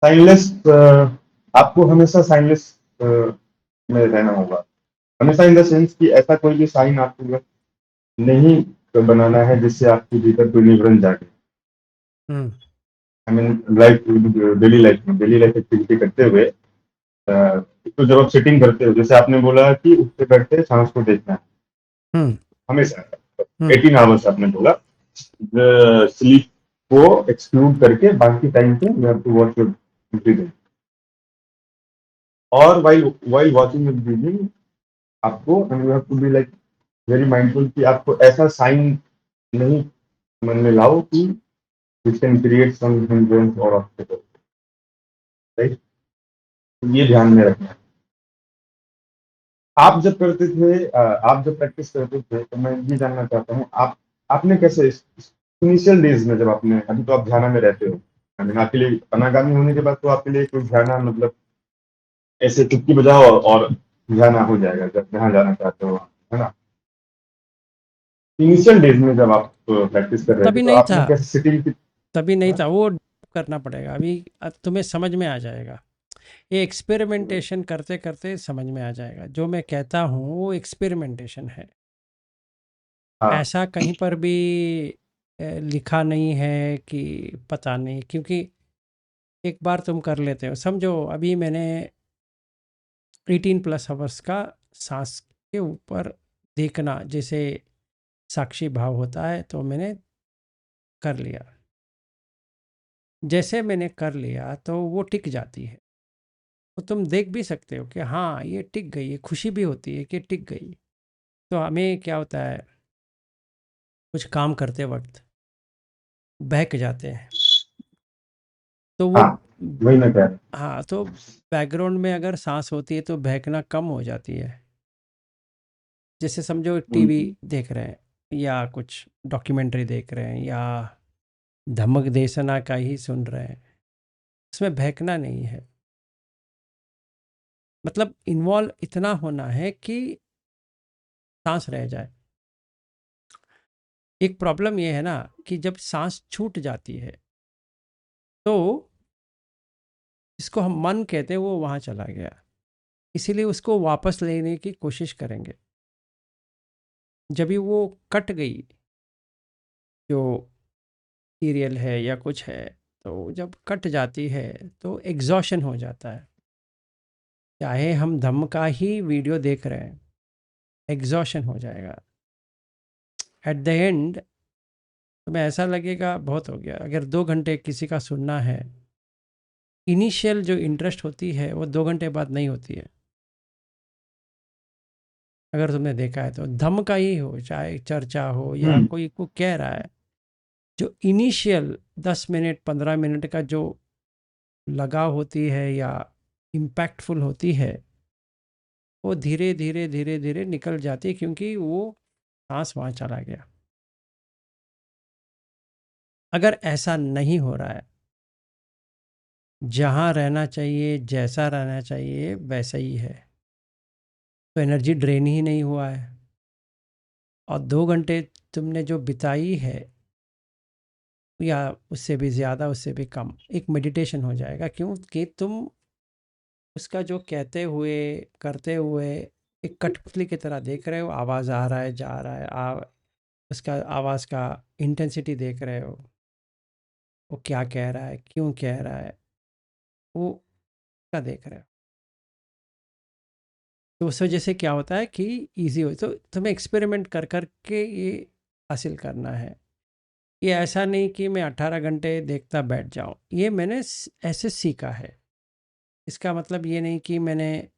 Signless, आपको हमेशा signless में रहना होगा। हमेशा इन द सेंस कि ऐसा कोई भी साइन आपको नहीं बनाना है जिससे आपके भीतर कोई निवरन जागे। Hmm I mean life, daily life activity करते हुए, तो जब आप सिटिंग करते हो, जैसे आपने बोला कि उठते बैठते सांस को देखना है हम्म हमेशा, हम्म 18 आवर्स आपने बोला, स्लीप को एक्सक्लूड करके बाकी टाइम पे you have to watch your breathing. और वाइल वॉचिंग योर ब्रीदिंग, आपको you have to be like very mindful कि आपको ऐसा साइन नहीं मन में लाओ कि which can create some hindrance और ऑब्स्टेकल, राइट। ये ध्यान में रखना है। आप जब करते थे, आप जब प्रैक्टिस करते थे, तो मैं ये जानना चाहता हूँ, आप आपने कैसे इनिशियल डेज में, जब आपने, अभी तो आप ध्यान में रहते हो, आई मीन आपके लिए अनागामी होने के बाद तो आपके लिए कोई ध्यान, मतलब ऐसे चुटकी बजाओ और ध्यान हो जाएगा जब जहाँ जाना चाहते हो, है ना। इनिशियल डेज में जब आप प्रैक्टिस कर रहे थे, तभी तो नहीं था, आपने कैसे सिटिंग की? तभी नहीं हाँ? था, वो करना पड़ेगा अभी। अब तुम्हें समझ में आ जाएगा, ये एक्सपेरिमेंटेशन करते करते समझ में आ जाएगा। जो मैं कहता हूँ वो एक्सपेरिमेंटेशन है, हाँ। ऐसा कहीं पर भी लिखा नहीं है कि पता नहीं। क्योंकि एक बार तुम कर लेते हो, समझो अभी मैंने 18+ आवर्स का सांस के ऊपर देखना जैसे साक्षी भाव होता है, तो मैंने कर लिया। जैसे मैंने कर लिया तो वो टिक जाती है, तो तुम देख भी सकते हो कि हाँ ये टिक गई है, खुशी भी होती है कि टिक गई। तो हमें क्या होता है, कुछ काम करते वक्त बहक जाते हैं, तो वो हाँ, वही मैं कह रहा हूँ। हाँ, तो बैकग्राउंड में अगर सांस होती है तो बहकना कम हो जाती है। जैसे समझो टीवी हम्म। देख रहे हैं या कुछ डॉक्यूमेंट्री देख रहे हैं या धमक देसना का ही सुन रहे हैं, उसमें बहकना नहीं है। मतलब इन्वॉल्व इतना होना है कि सांस रह जाए। एक प्रॉब्लम ये है ना कि जब सांस छूट जाती है तो जिसको हम मन कहते हैं वो वहाँ चला गया, इसीलिए उसको वापस लेने की कोशिश करेंगे। जब भी वो कट गई, जो सीरियल है या कुछ है, तो जब कट जाती है तो एग्जॉशन हो जाता है। चाहे हम धम्म का ही वीडियो देख रहे हैं, एग्जॉशन हो जाएगा। एट द एंड तुम्हें ऐसा लगेगा बहुत हो गया। अगर 2 घंटे किसी का सुनना है, इनिशियल जो इंटरेस्ट होती है वो 2 घंटे बाद नहीं होती है। अगर तुमने देखा है तो धम्म का ही हो, चाहे चर्चा हो या हम्म। कोई को कह रहा है, जो इनिशियल 10 मिनट 15 मिनट का जो लगाव होती है या इम्पैक्टफुल होती है, वो धीरे धीरे धीरे धीरे निकल जाती है, क्योंकि वो सांस वहाँ चला गया। अगर ऐसा नहीं हो रहा है, जहाँ रहना चाहिए जैसा रहना चाहिए वैसा ही है, तो एनर्जी ड्रेन ही नहीं हुआ है। और 2 घंटे तुमने जो बिताई है या उससे भी ज़्यादा उससे भी कम, एक मेडिटेशन हो जाएगा। क्योंकि तुम उसका जो कहते हुए करते हुए एक कठपुतली की तरह देख रहे हो, आवाज़ आ रहा है जा रहा है, उसका आवाज़ का इंटेंसिटी देख रहे हो, वो क्या कह रहा है क्यों कह रहा है, वो क्या देख रहे हो। तो उस वजह से क्या होता है कि ईजी हो, तो तुम्हें एक्सपेरिमेंट कर कर के ये हासिल करना है। ये ऐसा नहीं कि मैं 18 घंटे देखता बैठ जाऊं, ये मैंने ऐसे सीखा है। इसका मतलब ये नहीं कि मैंने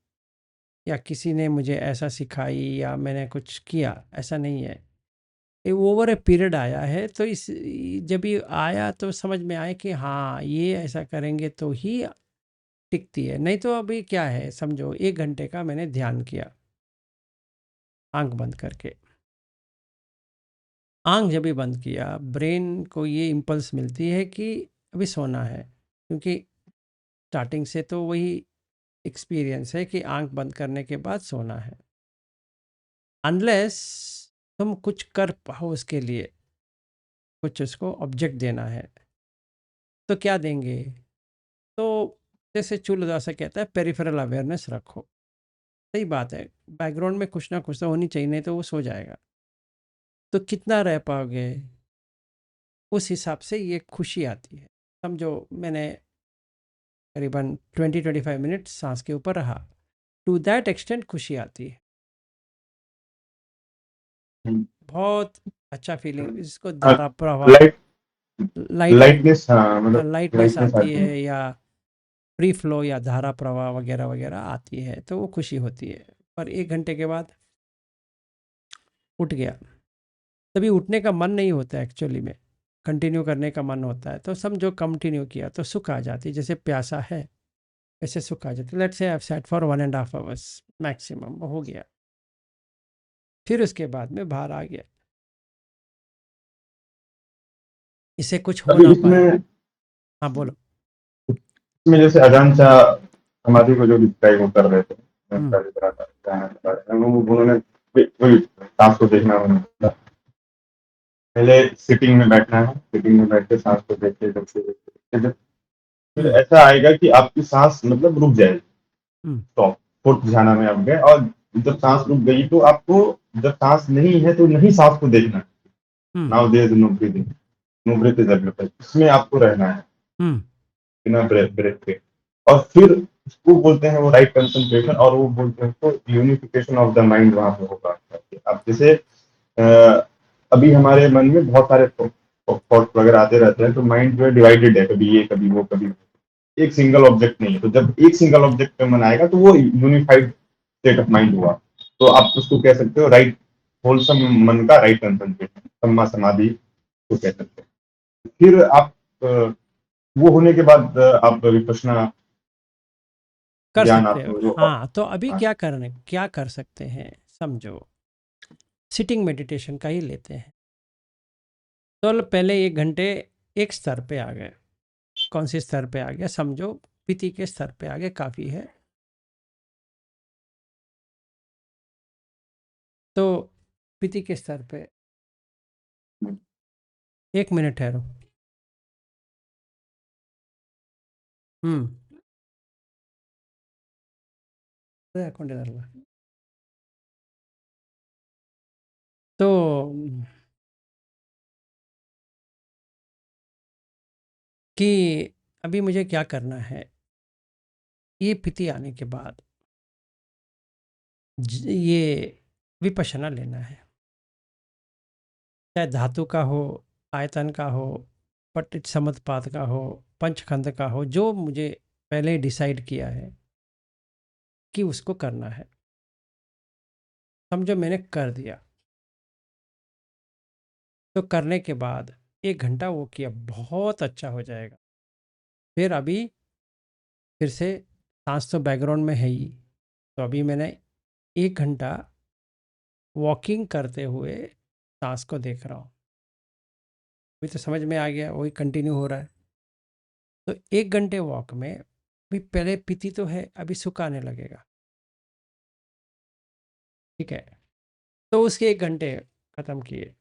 या किसी ने मुझे ऐसा सिखाई या मैंने कुछ किया, ऐसा नहीं है। ये ओवर ए पीरियड आया है, तो इस जब ये आया तो समझ में आया कि हाँ ये ऐसा करेंगे तो ही टिकती है। नहीं तो अभी क्या है, समझो 1 घंटे का मैंने ध्यान किया आंख बंद करके, आंख जब भी बंद किया, ब्रेन को ये इम्पल्स मिलती है कि अभी सोना है। क्योंकि स्टार्टिंग से तो वही एक्सपीरियंस है कि आंख बंद करने के बाद सोना है। अनलेस तुम कुछ कर पाओ उसके लिए, कुछ उसको ऑब्जेक्ट देना है, तो क्या देंगे? तो जैसे चूलदासा कहता है पेरिफेरल अवेयरनेस रखो। सही बात है, बैकग्राउंड में कुछ ना कुछ तो होनी चाहिए, नहीं तो वो सो जाएगा। तो कितना रह पाओगे, उस हिसाब से ये खुशी आती है। समझो मैंने करीबन 20-25 मिनट सांस के ऊपर रहा, टू दैट एक्सटेंट खुशी आती है, बहुत अच्छा फीलिंग, जिसको धारा प्रवाह, लाइट लाइटनेस, लाइटनेस, हाँ मतलब लाइटनेस लाइटनेस आती आती है, है। या फ्री फ्लो या धारा प्रवाह वगैरह वगैरह आती है, तो वो खुशी होती है। पर 1 घंटे के बाद उठ गया, तभी उठने का मन नहीं होता एक्चुअली में, कंटिन्यू करने का मन होता है। तो समझो कंटिन्यू किया तो सुख आ जाती है, जैसे प्यासा है वैसे सुख आ जाती है। Let's say I have set for 1.5 hours maximum, हो गया। फिर उसके बाद में बाहर आ गया, इसे कुछ हो अभी ना पाए। इसमें हाँ बोलो। इसमें जैसे अजान शाह समाधि को जो डिस्क्राइब वो कर रहे थे, मैं हम्म पहले बता रहा था, उन्होंने वही सांस को देखना, उन्होंने पहले सिटिंग में बैठना है, सिटिंग में बैठ के सांस को देखते देखते देखते जब फिर हम्म ऐसा आएगा कि आपकी सांस मतलब रुक जाएगी, हम्म स्टॉप, फोर्थ ध्यान में आप गए, और जब सांस रुक गई तो आपको, जब सांस नहीं है तो नहीं सांस को देखना है। Hmm now there is no breathing, no breath is available, इसमें आपको रहना है हम्म बिना ब्रेथ ब्रेथ के। और फिर उसको बोलते हैं वो राइट कंसंट्रेशन, और वो बोलते हैं उसको यूनिफिकेशन ऑफ द माइंड, वहां पे होगा। आप जैसे अभी हमारे मन में बहुत सारे थॉट्स वगैरह आते रहते हैं, तो माइंड जो है डिवाइडेड है, कभी ये कभी वो कभी, एक सिंगल ऑब्जेक्ट नहीं है। तो जब एक सिंगल ऑब्जेक्ट पे मन आएगा तो वो यूनिफाइड स्टेट ऑफ माइंड हुआ। तो आप उसको कह सकते हो राइट होलसम मन का राइट कंसंट्रेशन, सम्मा समाधि को कह सकते हैं। फिर आप वो होने के बाद आप विपश्यना कर ज्ञान सकते आप हो। जो हाँ, तो अभी हाँ, क्या कर सकते हैं, समझो सिटिंग मेडिटेशन का ही लेते हैं। तो पहले 1 घंटे एक स्तर पे आ गए, कौन से स्तर पे आ गया, समझो पीति के स्तर पे आ गए, काफ़ी है। तो पीति के स्तर पे 1 मिनट ठहरो। हम्म अकाउंट इधर ला। तो कि अभी मुझे क्या करना है, ये पीति आने के बाद ये विपश्यना लेना है, चाहे धातु का हो, आयतन का हो, पट्टित समुत्पाद का हो, पंचखंड का हो, जो मुझे पहले डिसाइड किया है कि उसको करना है, समझो मैंने कर दिया। तो करने के बाद 1 घंटा वो किया, बहुत अच्छा हो जाएगा। फिर अभी फिर से सांस तो बैकग्राउंड में है ही, तो अभी मैंने 1 घंटा वॉकिंग करते हुए सांस को देख रहा हूँ। अभी तो समझ में आ गया, वही कंटिन्यू हो रहा है। तो 1 घंटे वॉक में भी पहले पीती तो है, अभी सुख आने लगेगा, ठीक है। तो उसके 1 घंटे ख़त्म किए।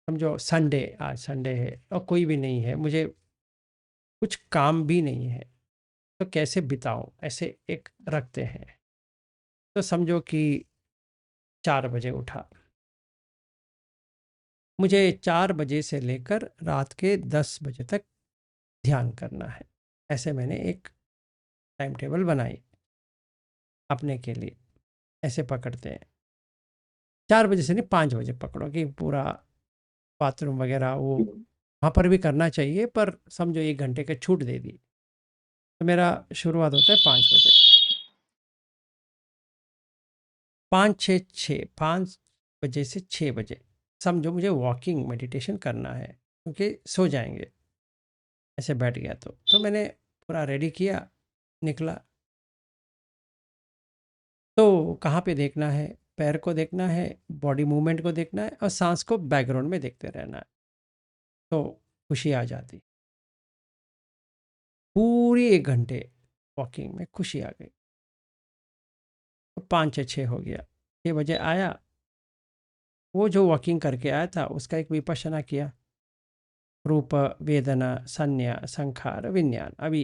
समझो संडे, आज संडे है और कोई भी नहीं है, मुझे कुछ काम भी नहीं है, तो कैसे बिताऊं, ऐसे एक रखते हैं। तो समझो कि 4 बजे उठा, मुझे 4 बजे से लेकर रात के 10 बजे तक ध्यान करना है। ऐसे मैंने एक टाइम टेबल बनाई अपने के लिए, ऐसे पकड़ते हैं। 4 बजे से नहीं, 5 बजे पकड़ो कि पूरा बाथरूम वगैरह वो वहाँ पर भी करना चाहिए, पर समझो 1 घंटे की छूट दे दी। तो मेरा शुरुआत होता है 5 बजे, 5 बजे से 6 बजे समझो मुझे वॉकिंग मेडिटेशन करना है, क्योंकि सो जाएंगे ऐसे बैठ गया। तो मैंने पूरा रेडी किया, निकला। तो कहाँ पे देखना है, पैर को देखना है, बॉडी मूवमेंट को देखना है, और सांस को बैकग्राउंड में देखते रहना है। तो खुशी आ जाती, पूरी 1 घंटे वॉकिंग में खुशी आ गई। तो 5 से 6 हो गया, 6 बजे आया, वो जो वॉकिंग करके आया था उसका एक विपश्यना किया, रूप वेदना संज्ञा संखार विज्ञान। अभी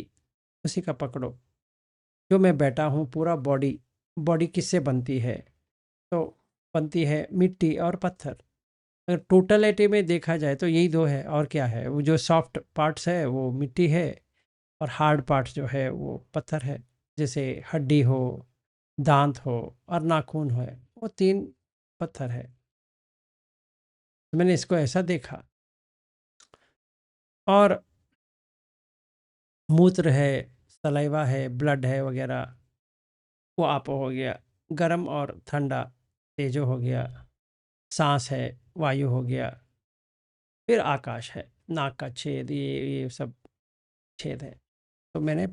उसी का पकड़ो। जो मैं बैठा हूँ पूरा बॉडी, बॉडी किससे बनती है? तो बनती है मिट्टी और पत्थर। अगर टोटलिटी में देखा जाए तो यही दो है, और क्या है? वो जो सॉफ्ट पार्ट्स है वो मिट्टी है, और हार्ड पार्ट्स जो है वो पत्थर है। जैसे हड्डी हो, दांत हो और नाखून हो, वो तीन पत्थर है। तो मैंने इसको ऐसा देखा। और मूत्र है, सलाइवा है, ब्लड है वगैरह, वो आप हो गया। गर्म और ठंडा, तेजो हो गया। सांस है, वायु हो गया। फिर आकाश है, नाक का छेद, ये सब छेद है। तो मैंने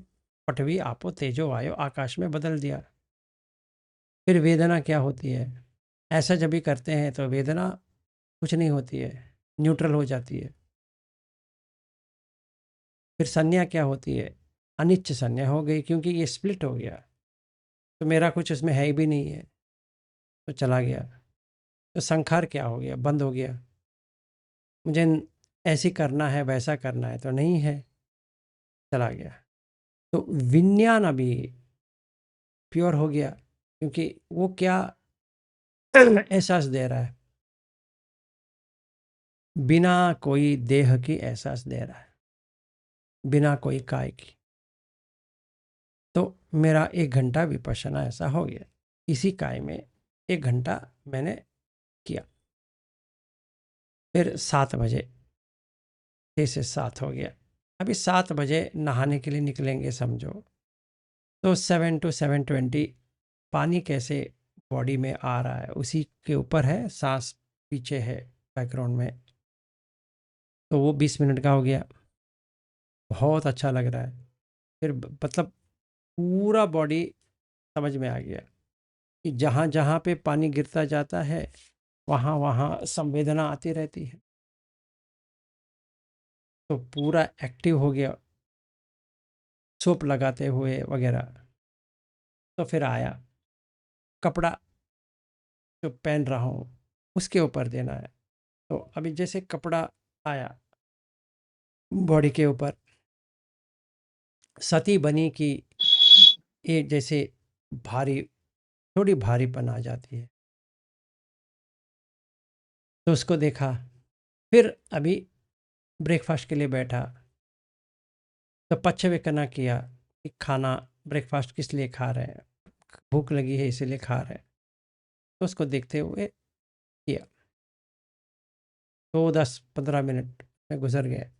पटवी, आपो, तेजो, वायु, आकाश में बदल दिया। फिर वेदना क्या होती है? ऐसा जब भी करते हैं तो वेदना कुछ नहीं होती है, न्यूट्रल हो जाती है। फिर संज्ञा क्या होती है? अनिच्छ संज्ञा हो गई, क्योंकि ये स्प्लिट हो गया, तो मेरा कुछ उसमें है भी नहीं है, तो चला गया। तो संखार क्या हो गया? बंद हो गया। मुझे ऐसी करना है, वैसा करना है तो नहीं है, चला गया। तो विज्ञान अभी प्योर हो गया, क्योंकि वो क्या एहसास दे रहा है? बिना कोई देह की एहसास दे रहा है, बिना कोई काय की। तो मेरा 1 घंटा विपश्यना ऐसा हो गया। इसी काय में 1 घंटा मैंने किया। फिर 7 बजे, 6 से 7 हो गया। अभी 7 बजे नहाने के लिए निकलेंगे समझो, तो 7 to 7:20 पानी कैसे बॉडी में आ रहा है उसी के ऊपर है, सांस पीछे है बैकग्राउंड में। तो वो 20 मिनट का हो गया। बहुत अच्छा लग रहा है। फिर मतलब पूरा बॉडी समझ में आ गया कि जहाँ जहाँ पे पानी गिरता जाता है वहाँ वहाँ संवेदना आती रहती है। तो पूरा एक्टिव हो गया, सोप लगाते हुए वगैरह। तो फिर आया कपड़ा जो पहन रहा हूँ उसके ऊपर देना है। तो अभी जैसे कपड़ा आया बॉडी के ऊपर, सती बनी कि ये जैसे भारी, थोड़ी भारीपन आ जाती है। तो उसको देखा। फिर अभी ब्रेकफास्ट के लिए बैठा, तो पश्चवेकना किया कि खाना, ब्रेकफास्ट किस लिए खा रहे हैं? भूख लगी है इसीलिए खा रहे हैं। तो उसको देखते हुए किया। तो 10-15 मिनट में गुजर गए।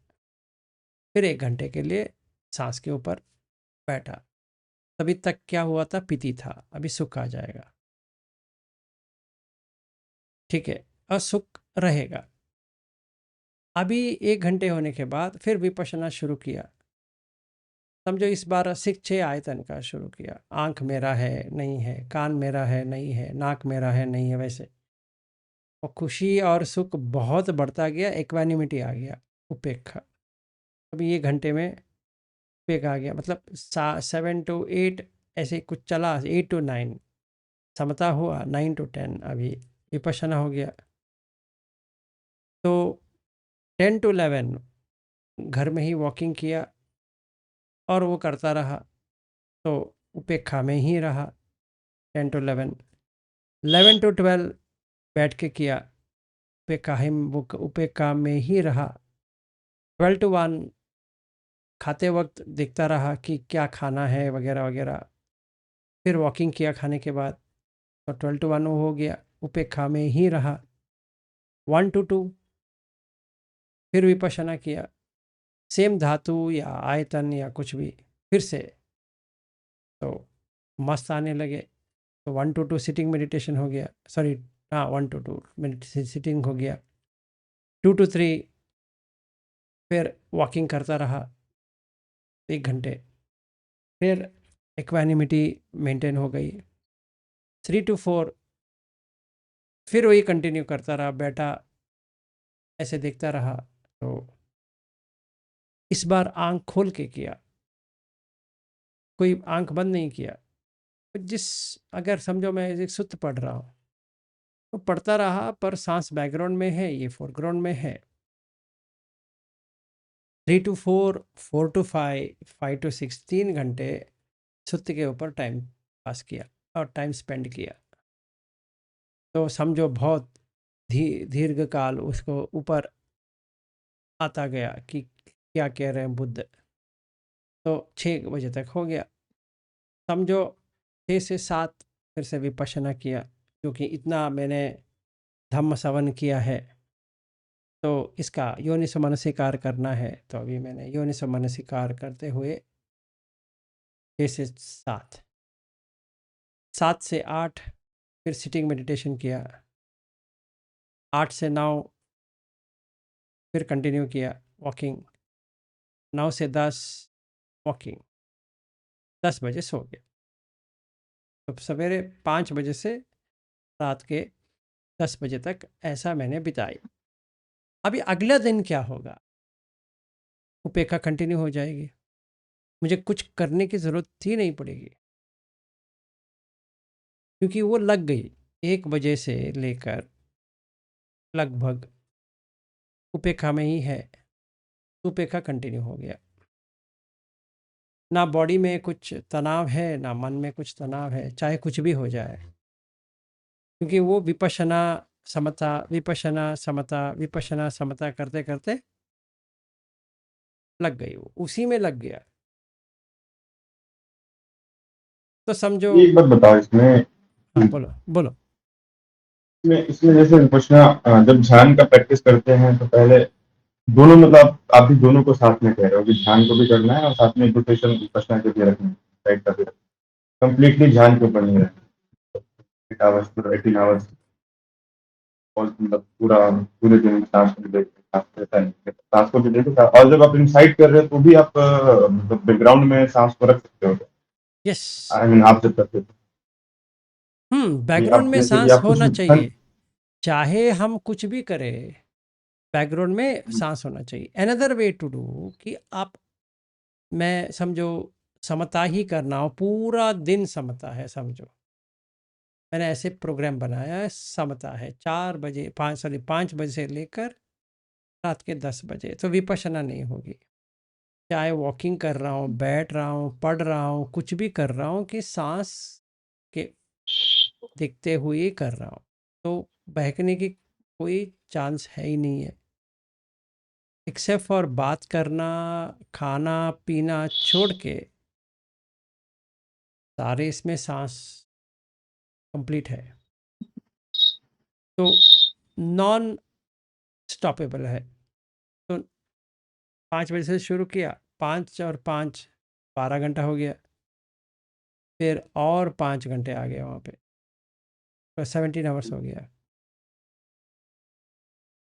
फिर 1 घंटे के लिए सांस के ऊपर बैठा। तभी तक क्या हुआ था? पीती था, अभी सुख आ जाएगा। ठीक है, और सुख रहेगा। अभी 1 घंटे होने के बाद फिर विपश्यना शुरू किया। समझो इस बार 6 आयतन का शुरू किया। आंख मेरा है नहीं है, कान मेरा है नहीं है, नाक मेरा है नहीं है, वैसे। और खुशी और सुख बहुत बढ़ता गया, इक्वानिमिटी आ गया, उपेक्षा। अभी 1 घंटे में उपेक्षा आ गया, मतलब 7 to 8 ऐसे कुछ चला, 8 to 9 समता हुआ, 9 to 10 अभी विपश्यना हो गया। तो 10 to 11 घर में ही वॉकिंग किया और वो करता रहा, तो उपेक्षा में ही रहा। 10 to 11, 11 to 12 बैठ के किया, उपेक्षा ही, वो उपेक्षा में ही रहा। 12 to 1 खाते वक्त देखता रहा कि क्या खाना है वगैरह वगैरह। फिर वॉकिंग किया खाने के बाद, तो 12 to 1 वो हो गया, उपेक्षा में ही रहा। 1 to 2 फिर विपश्यना किया, सेम धातु या आयतन या कुछ भी, फिर से तो मस्त आने लगे। तो 1 to 2 सिटिंग मेडिटेशन हो गया, सॉरी, हाँ, 1 to 2 मिनट सिटिंग हो गया। 2 to 3 फिर वॉकिंग करता रहा 1 घंटे। फिर इक्वानिमिटी मेंटेन हो गई। 3 to 4 फिर वही कंटिन्यू करता रहा, बैठा ऐसे देखता रहा। तो इस बार आंख खोल के किया, कोई आंख बंद नहीं किया। जिस, अगर समझो मैं एक सुत्त पढ़ रहा हूँ तो पढ़ता रहा, पर सांस बैकग्राउंड में है, ये फोरग्राउंड में है। 3 to 4, 4 to 5, 5 to 6, 3 घंटे सुत्ती के ऊपर टाइम पास किया और टाइम स्पेंड किया। तो समझो बहुत दीर्घकाल उसको ऊपर आता गया कि क्या कह रहे हैं बुद्ध। तो 6 बजे तक हो गया। समझो 6 से 7 फिर से विपश्यना किया, क्योंकि इतना मैंने धम्म श्रवण किया है तो इसका योनिसो मनसिकार करना है। तो अभी मैंने योनिसो मनसिकार करते हुए 6 से 7, 7 से 8 फिर सिटिंग मेडिटेशन किया, 8 से 9 फिर कंटिन्यू किया वॉकिंग, 9 से 10 वॉकिंग, 10 बजे सो गया। तो सवेरे 5 बजे से रात के 10 बजे तक ऐसा मैंने बिताई। अभी अगला दिन क्या होगा? उपेक्षा कंटिन्यू हो जाएगी, मुझे कुछ करने की ज़रूरत ही नहीं पड़ेगी, क्योंकि वो लग गई। 1 बजे से लेकर लगभग उपेक्षा में ही है, उपेक्षा कंटिन्यू हो गया। ना बॉडी में कुछ तनाव है, ना मन में कुछ तनाव है, चाहे कुछ भी हो जाए, क्योंकि वो विपश्यना समता, विपश्यना समता, विपश्यना समता करते करते लग गई, वो उसी में लग गया। तो समझो। एक बात बताओ इसमें, हाँ बोलो बोलो। इसमें जैसे विपश्यना जब ध्यान का प्रैक्टिस करते हैं तो पहले दोनों, मतलब आप भी दोनों को साथ में कह रहे हो कि ध्यान को भी करना है और साथ में मेडिटेशन विपश्यना के भी रखना है, राइट का भी कंप्लीटली ध्यान के ऊपर नहीं रहना, 8 आवर्स पूरा 18 आवर्स और मतलब पूरा पूरे दिन सांस को भी देखते, सांस रहता है, सांस को भी देखते, और जब आप इनसाइड कर रहे हो तो भी आप मतलब बैकग्राउंड में सांस को रख सकते हो। यस। आई मीन आप जब करते हो कि बैकग्राउंड आप में जैसे कि सांस आप कुछ होना भी चाहिए, चाहे हम कुछ भी करें, बैकग्राउंड में सांस होना चाहिए। अनदर वे टू डू कि आप, मैं समझो समता ही करना हो, पूरा दिन समता है समझो। मैंने ऐसे प्रोग्राम बनाया है, समता है 4 बजे 5 बजे से लेकर रात के 10 बजे, तो विपश्यना नहीं होगी। चाहे वॉकिंग कर रहा हूँ, बैठ रहा हूँ, पढ़ रहा हूँ, कुछ भी कर रहा हूँ, कि सांस के देखते हुए ही कर रहा हूँ, तो बहकने की कोई चांस है ही नहीं है, एक्सेप्ट फॉर बात करना, खाना पीना छोड़ के सारे इसमें सांस कंप्लीट है। तो नॉन स्टॉपेबल है। तो 5 बजे से शुरू किया, 5 और 5 12 घंटा हो गया, फिर और 5 घंटे आ गए वहाँ पे, तो 17 आवर्स हो गया।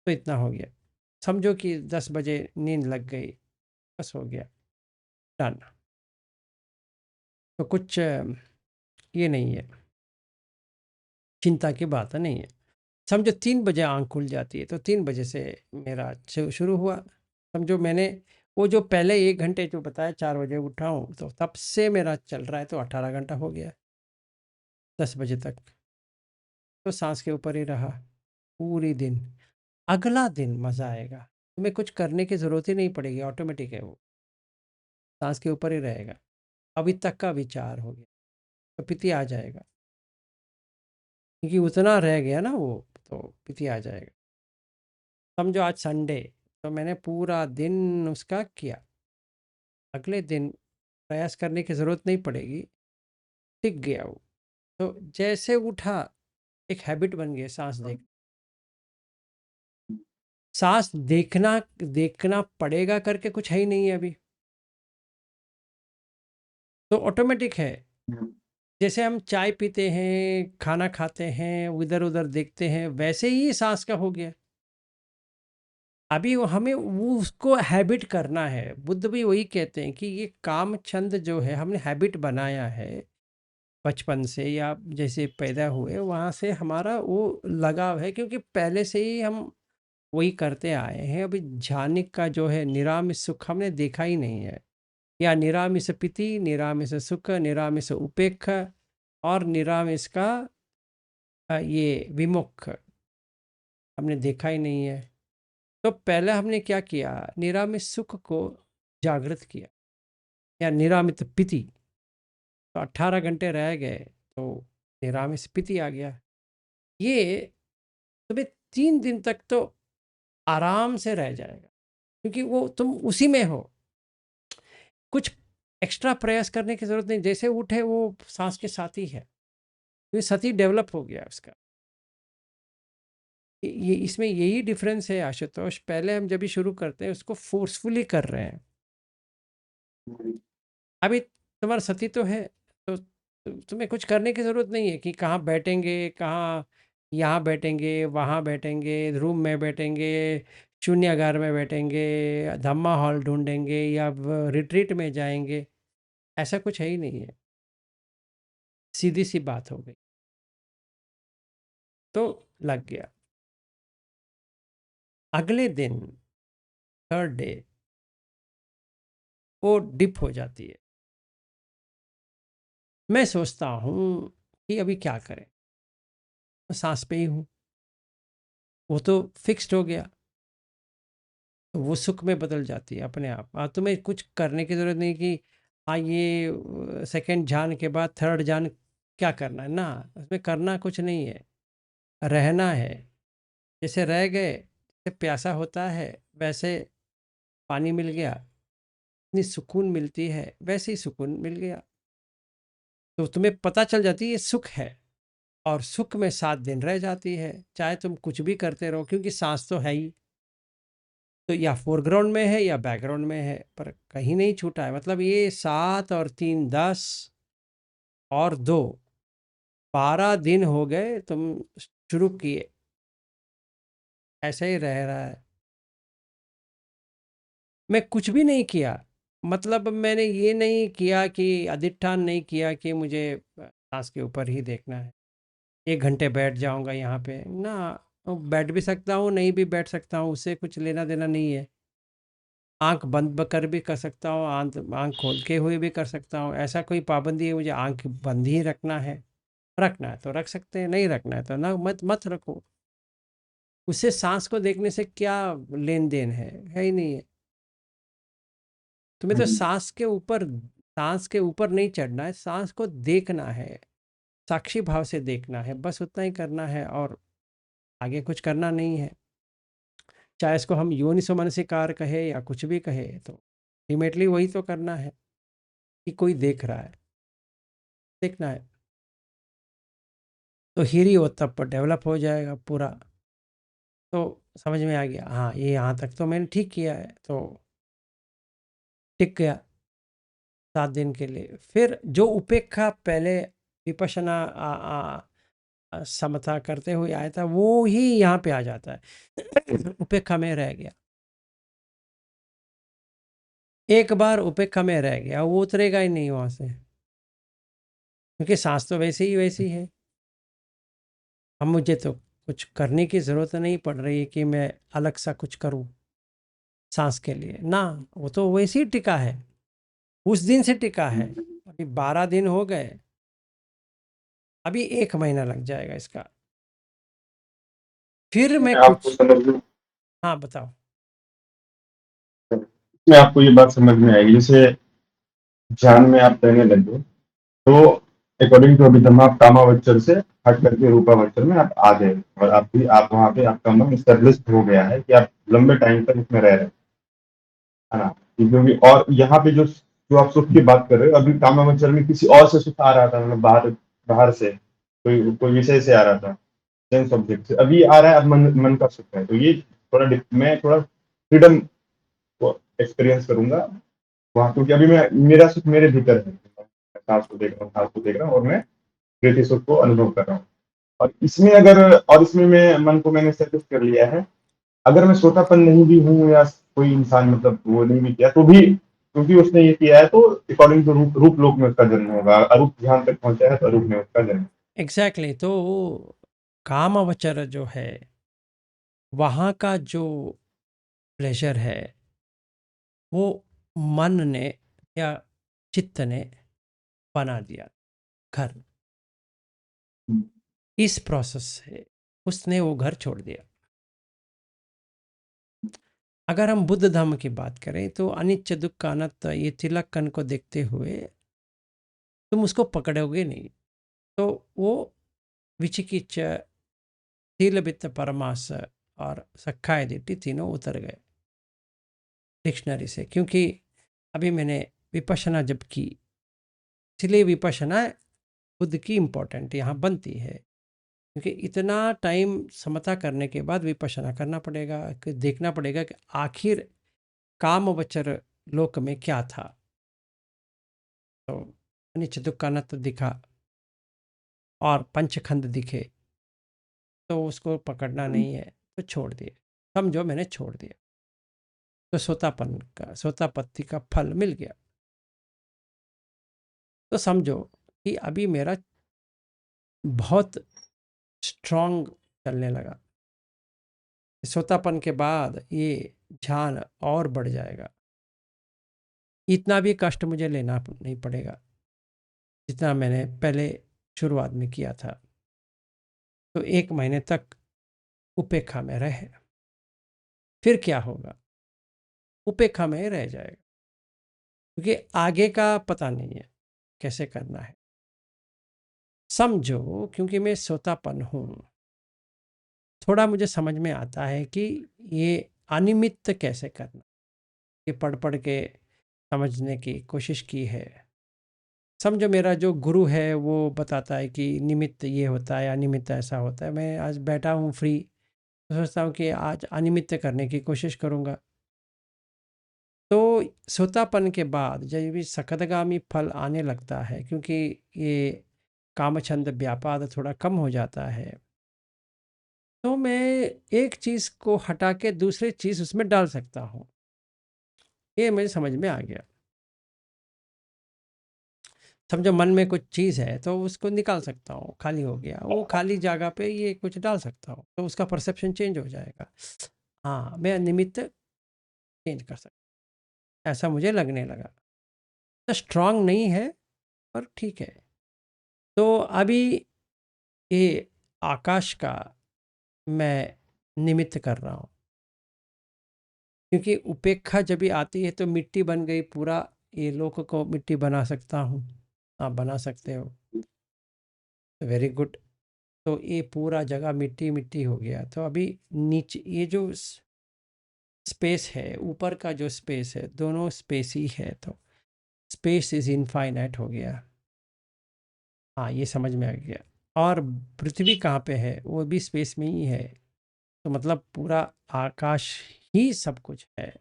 तो इतना हो गया, समझो कि 10 बजे नींद लग गई, बस हो गया, डन। तो कुछ ये नहीं है, चिंता की बात नहीं है। समझो 3 बजे आँख खुल जाती है, तो 3 बजे से मेरा शुरू हुआ। समझो मैंने वो जो पहले 1 घंटे जो बताया 4 बजे उठा हूँ, तो तब से मेरा चल रहा है, तो 18 घंटा हो गया 10 बजे तक। तो सांस के ऊपर ही रहा पूरी दिन। अगला दिन मज़ा आएगा, तुम्हें कुछ करने की ज़रूरत ही नहीं पड़ेगी, ऑटोमेटिक है वो, सांस के ऊपर ही रहेगा। अभी तक का विचार हो गया तो पीती आ जाएगा, क्योंकि उतना रह गया ना वो, तो पीती आ जाएगा। समझो आज संडे, तो मैंने पूरा दिन उसका किया, अगले दिन प्रयास करने की ज़रूरत नहीं पड़ेगी, टिक गया वो। तो जैसे उठा, एक हैबिट बन गई सांस देख, सांस देखना देखना पड़ेगा करके कुछ है ही नहीं है अभी, तो ऑटोमेटिक है। जैसे हम चाय पीते हैं, खाना खाते हैं, इधर उधर देखते हैं, वैसे ही सांस का हो गया। अभी हमें वो उसको हैबिट करना है। बुद्ध भी वही कहते हैं कि ये काम छंद जो है हमने हैबिट बनाया है बचपन से, या जैसे पैदा हुए वहाँ से हमारा वो लगाव है, क्योंकि पहले से ही हम वही करते आए हैं। अभी झानिक का जो है निरामिष सुख हमने देखा ही नहीं है, या निरामिष पिति, निरामिष सुख, निरामिष उपेक्षा और निरामिष का ये विमुख हमने देखा ही नहीं है। तो पहले हमने क्या किया, निरामित सुख को जागृत किया या निरामित पीति। तो 18 घंटे रह गए तो निरामित पीति आ गया। ये तुम्हें 3 दिन तक तो आराम से रह जाएगा, क्योंकि वो तुम उसी में हो। कुछ एक्स्ट्रा प्रयास करने की ज़रूरत नहीं, जैसे उठे वो सांस के साथ ही है, ये सती डेवलप हो गया उसका। ये इसमें यही डिफरेंस है आशुतोष। पहले हम जब भी शुरू करते हैं उसको फोर्सफुली कर रहे हैं। अभी तुम्हारा सती तो है, तो तुम्हें कुछ करने की ज़रूरत नहीं है कि कहाँ बैठेंगे, कहाँ यहाँ बैठेंगे, वहाँ बैठेंगे, रूम में बैठेंगे, शून्यागार में बैठेंगे, धम्मा हॉल ढूंढेंगे या रिट्रीट में जाएंगे। ऐसा कुछ है ही नहीं है, सीधी सी बात हो गई। तो लग गया। अगले दिन थर्ड डे वो डिप हो जाती है। मैं सोचता हूँ कि अभी क्या करें, सांस पे ही हूँ, वो तो फिक्स्ड हो गया, तो वो सुख में बदल जाती है अपने आप। तुम्हें कुछ करने की ज़रूरत नहीं कि ये सेकंड ध्यान के बाद थर्ड ध्यान क्या करना है ना, उसमें करना कुछ नहीं है, रहना है। जैसे रह गए, जैसे प्यासा होता है वैसे पानी मिल गया, इतनी सुकून मिलती है, वैसे ही सुकून मिल गया। तो तुम्हें पता चल जाती है ये सुख है, और सुख में 7 दिन रह जाती है, चाहे तुम कुछ भी करते रहो, क्योंकि सांस तो है ही। तो या फोरग्राउंड में है या बैकग्राउंड में है, पर कहीं नहीं छूटा है। मतलब ये 7 और 3 10 और 2 12 दिन हो गए तुम शुरू किए, ऐसे ही रह रहा है। मैं कुछ भी नहीं किया, मतलब मैंने ये नहीं किया कि अधिष्ठान नहीं किया कि मुझे सांस के ऊपर ही देखना है, 1 घंटे बैठ जाऊंगा यहाँ पे ना। बैठ भी सकता हूँ, नहीं भी बैठ सकता हूँ, उससे कुछ लेना देना नहीं है। आंख बंद कर भी कर सकता हूँ, आंख खोल के हुए भी कर सकता हूँ, ऐसा कोई पाबंदी है मुझे आंख बंद ही रखना है तो रख सकते हैं, नहीं रखना है तो ना मत मत रखो। उससे सांस को देखने से क्या लेन देन है ही नहीं है। तुम्हें तो सांस के ऊपर नहीं चढ़ना है, सांस को देखना है, साक्षी भाव से देखना है, बस उतना ही करना है, और आगे कुछ करना नहीं है। चाहे इसको हम योनिसो मनसिकार कहे या कुछ भी कहे, तो अल्टीमेटली वही तो करना है कि कोई देख रहा है, देखना है। तो ही वो तब पर डेवलप हो जाएगा पूरा। तो समझ में आ गया, हाँ ये यहाँ तक तो मैंने ठीक किया है, तो टिक गया 7 दिन के लिए। फिर जो उपेक्षा पहले विपश्यना समता करते हुए आया था, वो ही यहाँ पे आ जाता है। उपेक्षा में रह गया, एक बार उपेक्षा में रह गया, वो उतरेगा ही नहीं वहाँ से, क्योंकि सांस तो वैसी है। अब मुझे तो कुछ करने की ज़रूरत नहीं पड़ रही है कि मैं अलग सा कुछ करूँ सांस के लिए ना, वो तो वैसे ही टिका है, उस दिन से टिका है। अभी 12 दिन हो गए, अभी 1 महीना लग जाएगा इसका, फिर मैं मैं आपको कुछ। समझ में हाँ बताओ। मैं आपको ये बात समझ में आएगी। जैसे ध्यान में आप रहने लगे तो अकॉर्डिंग टू अभिधम्मा आप कामावचर से हट करके रूपावचर में आप आ गए, और आप वहाँ पे आपका मन स्टेब्लिश हो गया है कि आप लंबे टाइम तक इसमें रह रहे हैं, है ना। क्योंकि और यहाँ पे जो जो आप सुख की बात कर रहे हो, अभी कामावचर में किसी और से सुख आ रहा था, मतलब बाहर बाहर से कोई कोई विषय से आ रहा था, सेंस ऑब्जेक्ट से। अभी आ रहा है, अब मन का सुख है। तो ये मैं थोड़ा फ्रीडम को एक्सपीरियंस करूंगा वहाँ, क्योंकि अभी मैं मेरा सुख मेरे भीतर है, मैं सांस को देख रहा हूँ, सांस को देख रहा हूँ, और मैं कृति सुख को अनुभव कर रहा हूँ। और इसमें मैं मन को मैंने सेटल कर लिया है। अगर मैं श्रोतापन नहीं भी हूँ, या कोई इंसान मतलब वो नहीं भी किया तो भी, क्योंकि उसने ये किया है, तो अकॉर्डिंग टू रूप लोक में उसका जन्म होगा। अरूप ध्यान तक पहुंचा है तो अरूप में उसका जन्म। एग्जैक्टली तो कामावचर जो है, वहाँ का जो प्लेजर है, वो मन ने या चित्त ने बना दिया घर। इस प्रोसेस से उसने वो घर छोड़ दिया। अगर हम बुद्ध धर्म की बात करें तो अनिच्च दुख अनंत ये तिलक्कन को देखते हुए तुम उसको पकड़ोगे नहीं। तो वो विचिकिच्छ, शील वित्त परमास और सखाय दिट्ठी तीनों उतर गए डिक्शनरी से, क्योंकि अभी मैंने विपश्यना जब की, इसलिए विपश्यना बुद्ध की इम्पोर्टेंट यहाँ बनती है, क्योंकि इतना टाइम समता करने के बाद विपश्यना करना पड़ेगा, कि देखना पड़ेगा कि आखिर कामवचर लोक में क्या था। तो अनिच्च दुख अनंत दिखा और पंचखंड दिखे, तो उसको पकड़ना नहीं है, तो छोड़ दिए, समझो मैंने छोड़ दिया, तो सोतापत्ति का फल मिल गया। तो समझो कि अभी मेरा बहुत स्ट्रांग चलने लगा। सोतापन के बाद ये ध्यान और बढ़ जाएगा। इतना भी कष्ट मुझे लेना नहीं पड़ेगा जितना मैंने पहले शुरुआत में किया था। तो 1 महीने तक उपेक्षा में रहे, फिर क्या होगा, उपेक्षा में ही रह जाएगा, क्योंकि आगे का पता नहीं है कैसे करना है। समझो क्योंकि मैं सोतापन हूँ, थोड़ा मुझे समझ में आता है कि ये अनिमित्त कैसे करना। ये पढ़ पढ़ के समझने की कोशिश की है। समझो मेरा जो गुरु है वो बताता है कि निमित्त ये होता है, अनिमित्त ऐसा होता है। मैं आज बैठा हूँ फ्री, तो सोचता हूँ कि आज अनिमित्त करने की कोशिश करूँगा। तो सोतापन के बाद जब भी सखदगामी फल आने लगता है, क्योंकि ये कामछंद व्यापाद थोड़ा कम हो जाता है, तो मैं एक चीज़ को हटा के दूसरी चीज़ उसमें डाल सकता हूँ। ये मुझे समझ में आ गया। समझो मन में कुछ चीज़ है तो उसको निकाल सकता हूँ, खाली हो गया, वो खाली जगह पे ये कुछ डाल सकता हूँ, तो उसका परसेप्शन चेंज हो जाएगा। हाँ, मैं निमित्त चेंज कर सकता, ऐसा मुझे लगने लगा। तो स्ट्रांग नहीं है पर ठीक है। तो अभी ये आकाश का मैं निमित्त कर रहा हूँ, क्योंकि उपेक्षा जब भी आती है तो मिट्टी बन गई, पूरा ये लोक को मिट्टी बना सकता हूँ। आप बना सकते हो, वेरी गुड। तो ये पूरा जगह मिट्टी मिट्टी हो गया। तो अभी नीचे ये जो स्पेस है, ऊपर का जो स्पेस है, दोनों स्पेस ही है, तो स्पेस इज इनफाइनाइट हो गया। हाँ, ये समझ में आ गया। और पृथ्वी कहाँ पे है, वो भी स्पेस में ही है, तो मतलब पूरा आकाश ही सब कुछ है,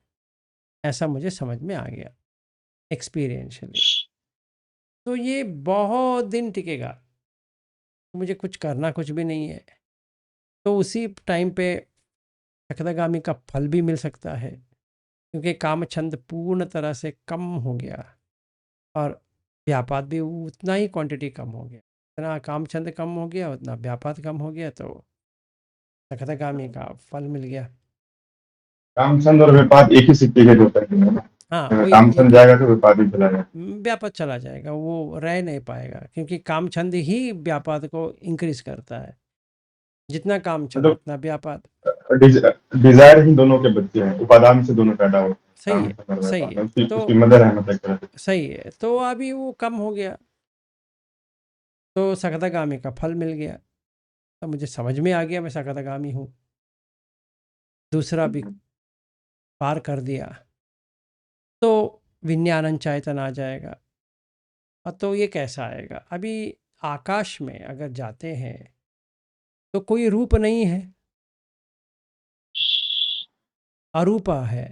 ऐसा मुझे समझ में आ गया एक्सपीरियंशियली। तो ये बहुत दिन टिकेगा, मुझे कुछ करना कुछ भी नहीं है। तो उसी टाइम पे सखदागामी का फल भी मिल सकता है, क्योंकि कामछंद पूर्ण तरह से कम हो गया और व्यापाद भी उतना ही क्वांटिटी कम हो गया। इतना कामछंद कम हो गया उतना व्यापाद कम हो गया, तो सखदागामी का फल मिल गया। कामचंद और व्यापार एक ही सिक्के के दो पहलू हैं। हाँ, अगर वही कामचंद जाएगा तो व्यापार भी चला जाएगा। व्यापाद चला जाएगा, वो रह नहीं पाएगा, क्योंकि कामछंद ही व्यापाद को इंक्रीज करता है। जितना कामछंद मतलब उतना व्यापाद। डिजायर ही दोनों के बच्चे हैं, उपादान से दोनों पैदा होते हैं, सही है, कामचंद और सही व्यापार है। उसकी तो उसकी मदर है, मतलब एक तरह से। सही है, तो अभी वो कम हो गया, तो सखदागामी का फल मिल गया। तो मुझे समझ में आ गया मैं सखदागामी हूँ, दूसरा भी पार कर दिया, तो विज्ञानन चैतन आ जाएगा। और तो ये कैसा आएगा, अभी आकाश में अगर जाते हैं तो कोई रूप नहीं है, अरूपा है,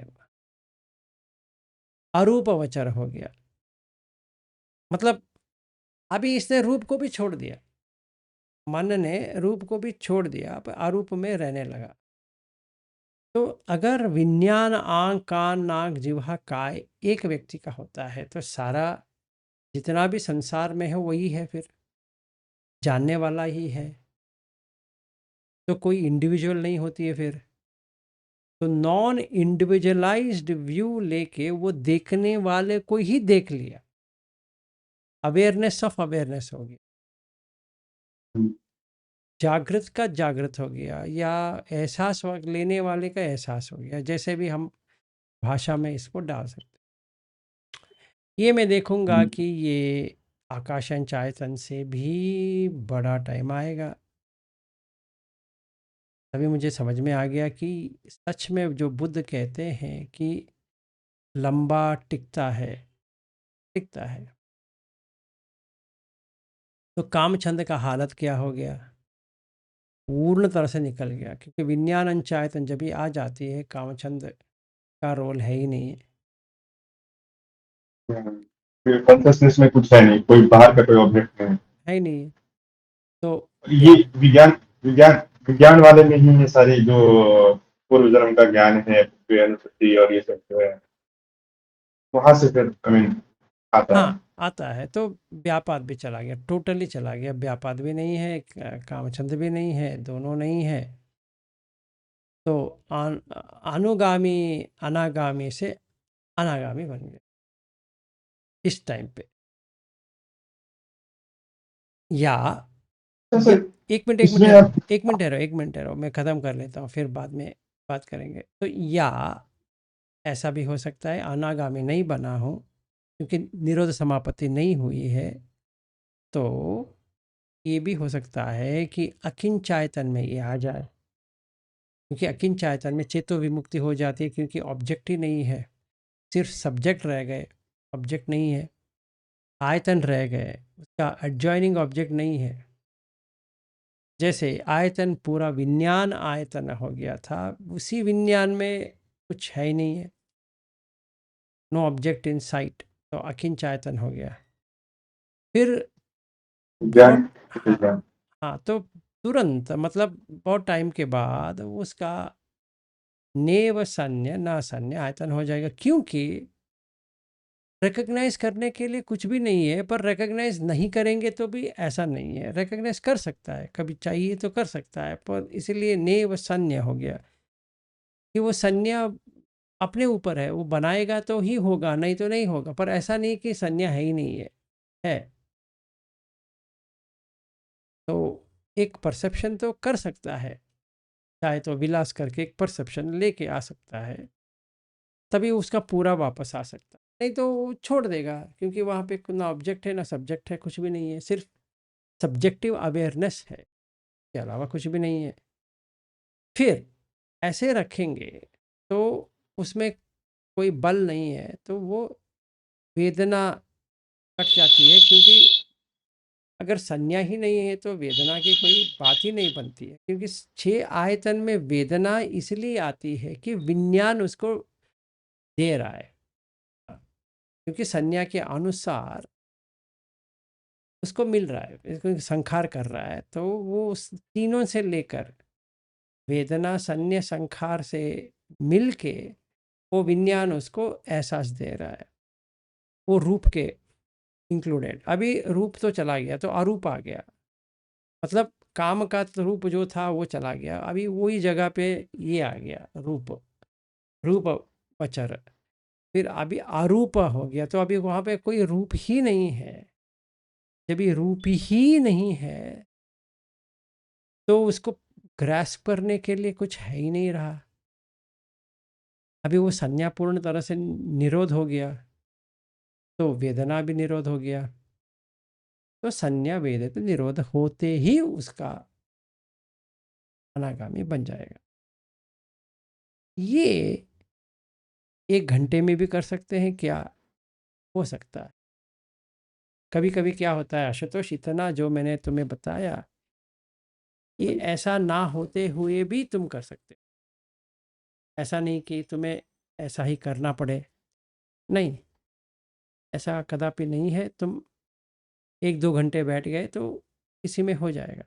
अरूप वचर हो गया। मतलब अभी इसने रूप को भी छोड़ दिया, मन ने रूप को भी छोड़ दिया, अब अरूप में रहने लगा। तो अगर विज्ञान आंख कान नाक जिह्वा काय एक व्यक्ति का होता है, तो सारा जितना भी संसार में है वही है, फिर जानने वाला ही है, तो कोई इंडिविजुअल नहीं होती है फिर। तो नॉन इंडिविजुअलाइज्ड व्यू लेके वो देखने वाले को ही देख लिया, अवेयरनेस ऑफ अवेयरनेस हो गया, जागृत का जागृत हो गया, या एहसास लेने वाले का एहसास हो गया। जैसे भी हम भाषा में इसको डाल सकते। ये मैं देखूंगा कि ये आकाशन चायतन से भी बड़ा टाइम आएगा। तभी मुझे समझ में आ गया कि सच में जो बुद्ध कहते हैं कि लंबा टिकता है, टिकता है, तो कामचंद का हालत क्या हो गया, पूर्ण तरह से निकल गया। क्योंकि विज्ञान अंचायतन जब भी आ जाती है, कामचंद का रोल है ही नहीं है। फिर कॉन्शियसनेस में कुछ है नहीं, कोई बाहर का कोई ऑब्जेक्ट नहीं है। है ही नहीं है। तो ये विज्ञान विज्ञान विज्ञान वाले में ही ये सारी जो पूर्व जन्म का ज्ञान है, पृथ्वी अनुसृति और ये सब जो है, वहां से फिर आई मीन आता है। हाँ, आता है। तो व्यापाद भी चला गया, टोटली चला गया। व्यापाद भी नहीं है, कामचंद भी नहीं है, दोनों नहीं है। तो अनुगामी अनागामी से अनागामी बन गया इस टाइम पे। या तो सर एक मिनट इसमें आप एक मिनट ठहरो, एक मिनट ठहरो, मैं ख़त्म कर लेता हूँ, फिर बाद में बात करेंगे। तो या ऐसा भी हो सकता है अनागामी नहीं बना हूँ, क्योंकि निरोध समापत्ति नहीं हुई है। तो ये भी हो सकता है कि अकिंचायतन में ये आ जाए, क्योंकि अकिंचायतन में चेतो विमुक्ति हो जाती है, क्योंकि ऑब्जेक्ट ही नहीं है, सिर्फ सब्जेक्ट रह गए, ऑब्जेक्ट नहीं है। आयतन रह गए, उसका एडजॉइनिंग ऑब्जेक्ट नहीं है। जैसे आयतन पूरा विज्ञान आयतन हो गया था, उसी विज्ञान में कुछ है ही नहीं है, नो ऑब्जेक्ट इन साइट, तो अकिंचायतन हो गया। फिर ज्ञान बहुत, हाँ, विज्ञान हाँ, तो तुरंत मतलब बहुत टाइम के बाद उसका नेव सन्य न सन्य आयतन हो जाएगा। क्योंकि रिकग्नाइज करने के लिए कुछ भी नहीं है, पर रिकग्नाइज नहीं करेंगे तो भी ऐसा नहीं है, रिकग्नाइज कर सकता है, कभी चाहिए तो कर सकता है, पर इसीलिए नेव सन्य हो गया कि वो संज्ञा अपने ऊपर है, वो बनाएगा तो ही होगा, नहीं तो नहीं होगा। पर ऐसा नहीं कि संज्ञा है ही नहीं है। तो एक परसेप्शन तो कर सकता है, चाहे तो विलास करके एक परसेप्शन लेके आ सकता है, तभी उसका पूरा वापस आ सकता है। नहीं तो वो छोड़ देगा, क्योंकि वहाँ पे ना ऑब्जेक्ट है ना सब्जेक्ट है, कुछ भी नहीं है, सिर्फ सब्जेक्टिव अवेयरनेस है, के अलावा कुछ भी नहीं है। फिर ऐसे रखेंगे तो उसमें कोई बल नहीं है, तो वो वेदना कट जाती है। क्योंकि अगर संज्ञा ही नहीं है तो वेदना की कोई बात ही नहीं बनती है। क्योंकि 6 आयतन में वेदना इसलिए आती है कि विज्ञान उसको दे रहा है, क्योंकि संज्ञा के अनुसार उसको मिल रहा है, इसको संखार कर रहा है। तो वो उस तीनों से लेकर वेदना संज्ञा संखार से मिल के वो विज्ञान उसको एहसास दे रहा है, वो रूप के इंक्लूडेड। अभी रूप तो चला गया, तो अरूप आ गया, मतलब काम का रूप जो था वो चला गया, अभी वही जगह पे ये आ गया रूप, रूप वचर। फिर अभी अरूप हो गया, तो अभी वहाँ पे कोई रूप ही नहीं है। जब ये रूप ही नहीं है तो उसको ग्रास्प करने के लिए कुछ है ही नहीं रहा। अभी वो संज्ञा पूर्ण तरह से निरोध हो गया, तो वेदना भी निरोध हो गया। तो संज्ञा वेदित निरोध होते ही उसका अनागामी बन जाएगा। ये 1 घंटे में भी कर सकते हैं क्या? हो सकता है। कभी कभी क्या होता है आशुतोष, इतना जो मैंने तुम्हें बताया, ये ऐसा ना होते हुए भी तुम कर सकते हो। ऐसा नहीं कि तुम्हें ऐसा ही करना पड़े, नहीं, ऐसा कदापि नहीं है। तुम 1-2 घंटे बैठ गए तो इसी में हो जाएगा,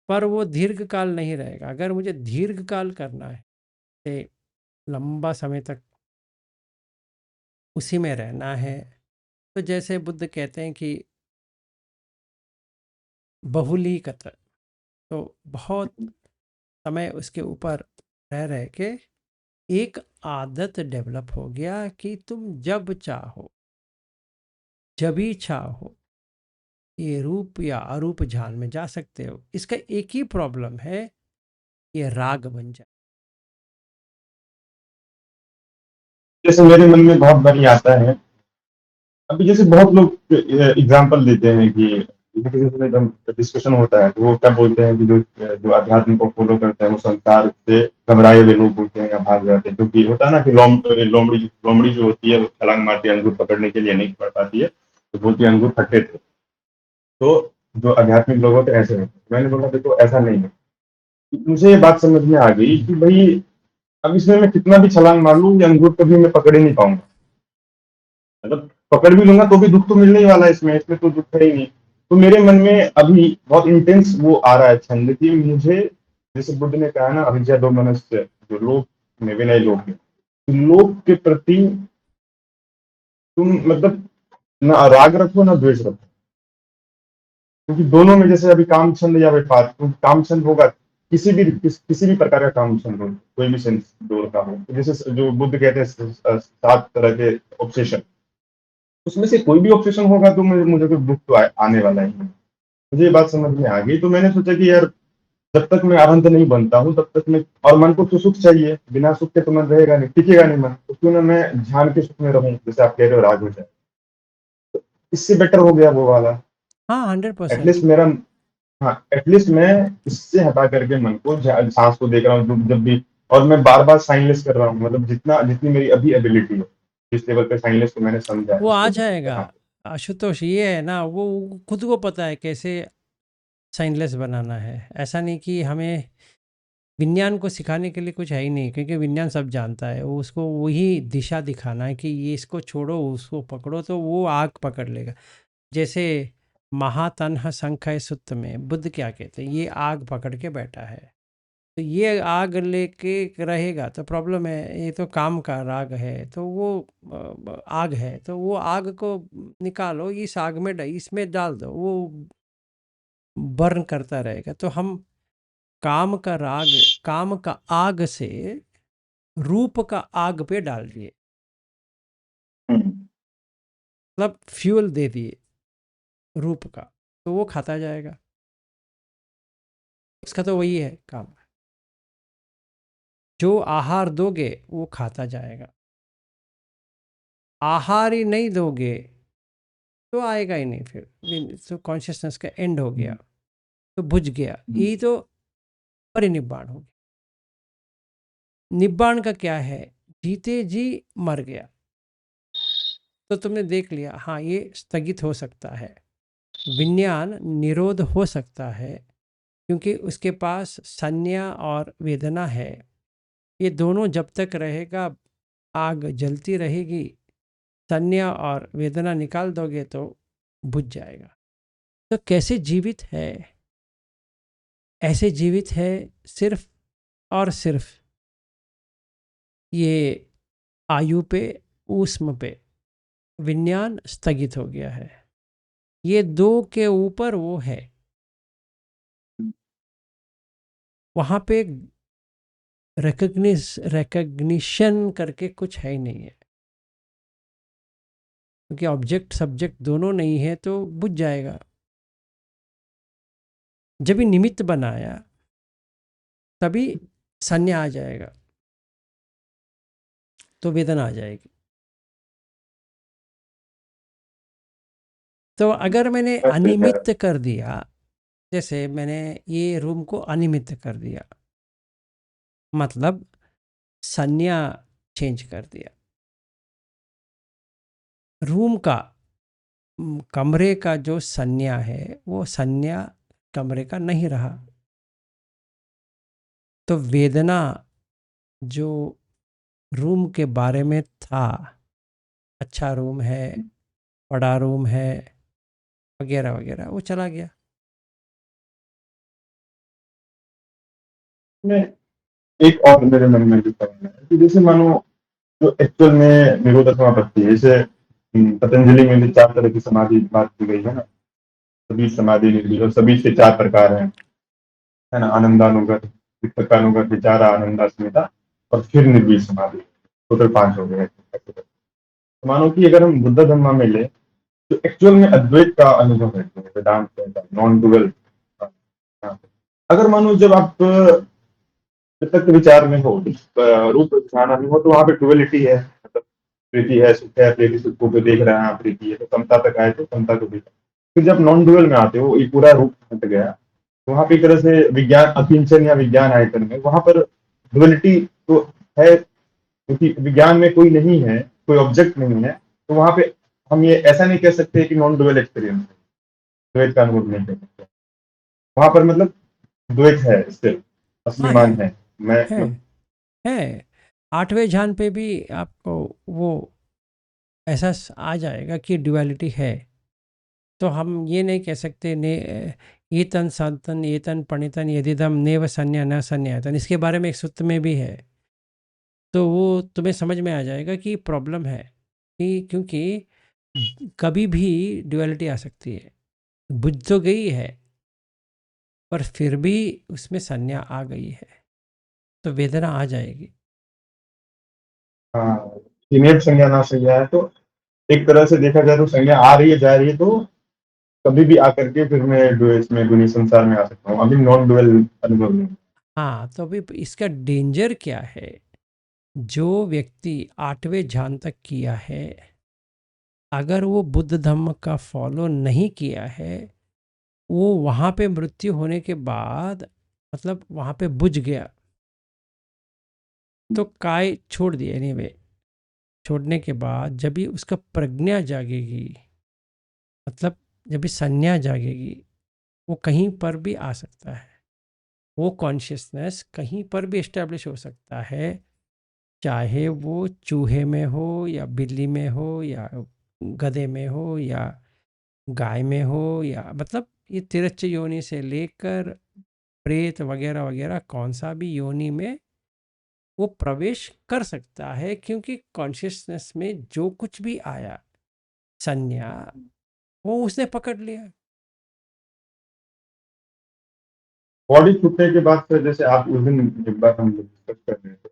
पर वो दीर्घ काल नहीं रहेगा। अगर मुझे दीर्घ काल करना है, ते लंबा समय तक उसी में रहना है, तो जैसे बुद्ध कहते हैं कि बहुलीकत, तो बहुत समय उसके ऊपर रह के एक आदत डेवलप हो गया कि तुम जब चाहो, जब ही चाहो, ये रूप या अरूप ध्यान में जा सकते हो। इसका एक ही प्रॉब्लम है, ये राग बन जाए। जैसे मेरे मन में बहुत बारी आता है, अभी जैसे बहुत लोग एग्जाम्पल देते हैं कि किसी से एकदम डिस्कशन होता है तो वो क्या बोलते हैं कि जो जो अध्यात्म को फॉलो करते हैं वो संसार से घबराए हुए लोग बोलते हैं या भाग जाते हैं, क्योंकि होता है ना कि लोमड़ी लोमड़ी जो होती है वो छलांग मारती है अंगूर पकड़ने के लिए, नहीं पकड़ पाती है तो बोलती है अंगूर खट्टे थे। तो जो आध्यात्मिक लोग होते हैं ऐसे होते हैं। मैंने बोला देखो ऐसा नहीं है। मुझे ये बात समझ में आ गई कि भाई अब इसमें मैं कितना भी छलांग मार लूं ये अंगूर कभी मैं पकड़ ही नहीं पाऊंगा। मतलब पकड़ भी लूंगा तो भी दुख तो मिलने ही वाला है, इसमें इसमें तो दुख है ही नहीं। तो मेरे मन में अभी बहुत इंटेंस वो आ रहा है छंद कि मुझे, जैसे बुद्ध ने कहा ना अविद्या दो मनुष्य, जो लोग में विनय लोग हैं, तो लोग के प्रति तुम मतलब ना राग रखो ना द्वेष रखो, क्योंकि दोनों में जैसे अभी काम छंद या व्यापार, तो काम छंद होगा किसी भी प्रकार का काम छंद हो, कोई भी सेंस दो का हो, तो जैसे जो बुद्ध कहते हैं 7 तरह के ऑब्सेशन, उसमें से कोई भी ऑब्सेशन होगा तो मुझे तो दुख तो आने वाला ही है। मुझे ये बात समझ में आ गई तो मैंने सोचा कि यार जब तक मैं अरहंत नहीं बनता हूँ तब तक मैं, और मन को तो सुख चाहिए, बिना सुख के तो मन रहेगा नहीं, टिकेगा नहीं मन, तो क्यों ना मैं ध्यान के सुख में रहूं, जैसे आप कह रहे हो राग हो जाए, इससे बेटर हो गया वो वाला। हाँ 100%। एटलीस्ट मेरा, हाँ एटलीस्ट मैं इससे हटा करके मन को सांस को देख रहा हूँ जब भी, और मैं बार बार साइनलेस कर रहा हूँ, मतलब जितना जितनी मेरी अभी एबिलिटी है, जिस लेवल पे साइनलेस को मैंने समझा है वो उस आ लेवल पे, जाएगा हाँ। आशुतोष, ये है ना, वो खुद को पता है कैसे साइनलेस बनाना है। ऐसा नहीं कि हमें विज्ञान को सिखाने के लिए कुछ है ही नहीं, क्योंकि विज्ञान सब जानता है। वो उसको वही दिशा दिखाना है कि ये इसको छोड़ो उसको पकड़ो तो वो आग पकड़ लेगा। जैसे महातन्ह संख्य सूत्र में बुद्ध क्या कहते हैं, ये आग पकड़ के बैठा है, तो ये आग लेके रहेगा तो प्रॉब्लम है। ये तो काम का राग है तो वो आग है, तो वो आग को निकालो, इस आग में इसमें डाल दो, वो बर्न करता रहेगा। तो हम काम का राग, काम का आग से रूप का आग पे डाल दिए, हम्म। मतलब फ्यूल दे दिए रूप का, तो वो खाता जाएगा। उसका तो वही है काम, जो आहार दोगे वो खाता जाएगा। आहार ही नहीं दोगे तो आएगा ही नहीं, फिर तो कॉन्शियसनेस का एंड हो गया, तो बुझ गया, ये तो परिनिब्बाण हो गया। निब्बाण का क्या है, जीते जी मर गया, तो तुमने देख लिया हाँ ये स्थगित हो सकता है, विज्ञान निरोध हो सकता है, क्योंकि उसके पास संज्ञा और वेदना है। ये दोनों जब तक रहेगा आग जलती रहेगी, संज्ञा और वेदना निकाल दोगे तो बुझ जाएगा। तो कैसे जीवित है, ऐसे जीवित है सिर्फ और सिर्फ ये आयु पे, ऊष्म पे विज्ञान स्थगित हो गया है, ये दो के ऊपर वो है, वहाँ पे रिकग्निशन करके कुछ है ही नहीं है, क्योंकि ऑब्जेक्ट सब्जेक्ट दोनों नहीं है तो बुझ जाएगा। जब भी निमित्त बनाया तभी संज्ञा आ जाएगा, तो वेदना आ जाएगी। तो अगर मैंने अनिमित्त कर दिया, जैसे मैंने ये रूम को अनिमित्त कर दिया, मतलब संज्ञा चेंज कर दिया, रूम का कमरे का जो संज्ञा है वो संज्ञा कमरे का नहीं रहा, तो वेदना जो रूम के बारे में था, अच्छा रूम है, बड़ा रूम है, वगैरह वगैरह, वो चला गया। में एक और मेरे मन में भी सवाल है कि जैसे मानो जो एक्चुअल में निरोधक समापत्ति है, जैसे पतंजलि में भी 4 तरह की समाधि बात की गई है ना, सभी समाधि निधि और सभी से 4 प्रकार है ना, आनंदानुगत, वितर्कानुगत, विचारा, आनंदा, स्मिता, और फिर निर्वीर समाधि, टोटल 5 हो गए। तो मानो कि अगर हम बुद्ध धर्म में ले तो एक्चुअल में अद्वैत का अनुभव है, वेदांत नॉन डुअल। अगर मानो जब आप तक विचार में हो, रूप ध्यान में हो, तो वहां पे डुअलिटी है, मतलब प्रीति है, सुख है, प्रीति सुख को देख रहे हैं आप, प्रीति है, तो समता तक आए तो समता को देखा। फिर जब नॉन डुअल में आते हो, ये पूरा रूप हट गया, तो वहाँ पे एक तरह से विज्ञान अकिंचन या विज्ञान आयतन में वहाँ पर डुअलिटी तो है, क्योंकि विज्ञान में कोई नहीं है, कोई ऑब्जेक्ट नहीं है, तो वहाँ पे हम ये ऐसा नहीं कह सकते कि नॉन डुअल एक्सपीरियंस है, द्वैत का अनुभव नहीं कर सकते। वहाँ पर मतलब द्वैत है, स्टिल असली हाँ मान है। मैं है है 8वें ध्यान पे भी आपको वो एहसास आ जाएगा कि ड्युअलिटी है। तो हम ये नहीं कह सकते ने एतन संतन एतन पणितन यदिदम नेव संन्या न संन्यायतन, इसके बारे में एक सूत्र में भी है। तो वो तुम्हें समझ में आ जाएगा कि प्रॉब्लम है कि क्योंकि कभी भी ड्युअलिटी आ सकती है, बुझ तो गई है पर फिर भी उसमें संज्ञा आ गई है, तो वेदना आ जाएगी। हाँ, इमेज संज्ञा ना संज्ञा है, तो एक तरह से देखा जाए तो संज्ञा आ रही है, जा रही है, तो कभी भी आकर के फिर मैं इसमें दुनिया संसार में आ सकता हूँ, अभी नॉन डुअल अनुभव नहीं। हाँ, तो अभी इसका डेंजर क्या है? जो व्यक्ति 8वें ध्यान तक किया है, अगर वो बुद्ध धम्म का फॉलो नहीं किया है, वो वहाँ पे मृत्यु होने के बाद मतलब वहाँ पे बुझ गया, तो काय छोड़ दिया। एनीवे, छोड़ने के बाद जब भी उसका प्रज्ञा जागेगी, मतलब जब भी संज्ञा जागेगी, वो कहीं पर भी आ सकता है। वो कॉन्शियसनेस कहीं पर भी इस्टेब्लिश हो सकता है, चाहे वो चूहे में हो या बिल्ली में हो या गधे में हो या गाय में हो, या मतलब ये तिरच्छ योनि से लेकर प्रेत वगैरह वगैरह कौन सा भी योनि में वो प्रवेश कर सकता है, क्योंकि कॉन्शियसनेस में जो कुछ भी आया संज्ञा, वो उसने पकड़ लिया। बॉडी छूटने के बाद फिर जैसे आप उस दिन एक बार हम डिस्कस कर रहे थे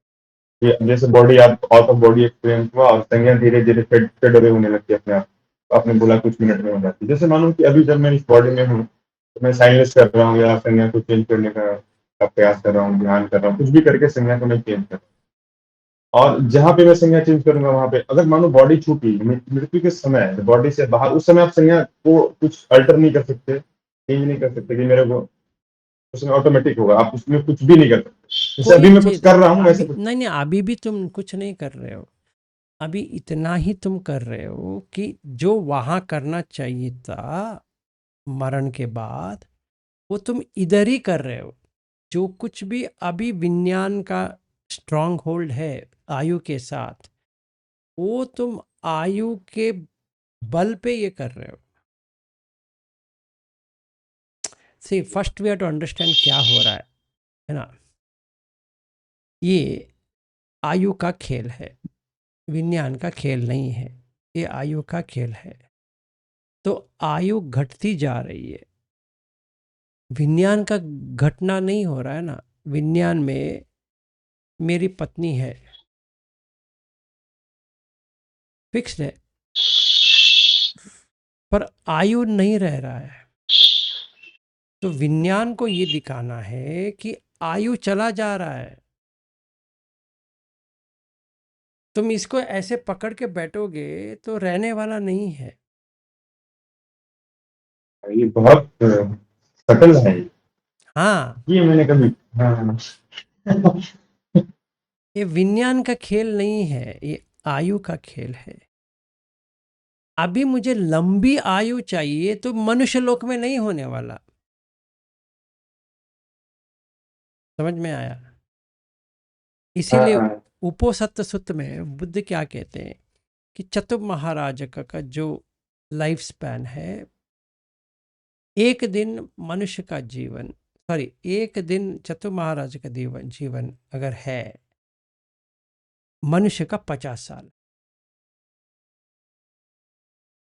कि जैसे बॉडी आप आउट ऑफ बॉडी एक्सपीरियंस हुआ और संज्ञा धीरे धीरे फेड फेड अवे होने लगती है अपने आप, तो आपने बोला कुछ मिनट में हो जाती है। जैसे मानो कि अभी जब मैं इस बॉडी में हूँ, तो मैं साइलेंस कर रहा हूँ या संज्ञा को चेंज करने का प्रयास कर रहा हूँ, ध्यान कर रहा हूँ, कुछ भी करके संज्ञा को मैं चेंज कर रहा हूँ। और जहाँ पे मैं संज्ञा चेंज करूंगा, वहां पे अगर मानो बॉडी छूटी मृत्यु के समय, बॉडी से बाहर, उस समय आप संज्ञा को कुछ अल्टर नहीं कर सकते, चेंज नहीं कर सकते कि मेरे को उसमें ऑटोमेटिक होगा, आप उसमें कुछ भी नहीं कर सकते। जैसे कोई अभी मैं कुछ चीज कर रहा हूँ वैसे अभी कुछ। नहीं नहीं, अभी भी तुम कुछ नहीं कर रहे हो। अभी इतना ही तुम कर रहे हो कि जो वहां करना चाहिए था मरण के बाद, वो तुम इधर ही कर रहे हो। जो कुछ भी अभी विज्ञान का स्ट्रांग होल्ड है आयु के साथ, वो तुम आयु के बल पे ये कर रहे हो। See first we have to understand क्या हो रहा है ना। ये आयु का खेल है, विज्ञान का खेल नहीं है, ये आयु का खेल है। तो आयु घटती जा रही है, विज्ञान का घटना नहीं हो रहा है ना। विज्ञान में मेरी पत्नी है, फिक्स्ड है, पर आयु नहीं रह रहा है। तो विज्ञान को ये दिखाना है कि आयु चला जा रहा है। तुम इसको ऐसे पकड़ के बैठोगे तो रहने वाला नहीं है। ये बहुत सटल है, हाँ, ये मैंने कभी, हाँ। ये विज्ञान का खेल नहीं है, ये आयु का खेल है। अभी मुझे लंबी आयु चाहिए तो मनुष्य लोक में नहीं होने वाला। समझ में आया? हाँ, इसीलिए हाँ। उपोसत्त सूत्र में बुद्ध क्या कहते हैं कि चतुर महाराज का जो लाइफ स्पैन है, एक दिन मनुष्य का जीवन, सॉरी, एक दिन चतुर महाराज का जीवन अगर है, मनुष्य का 50 साल।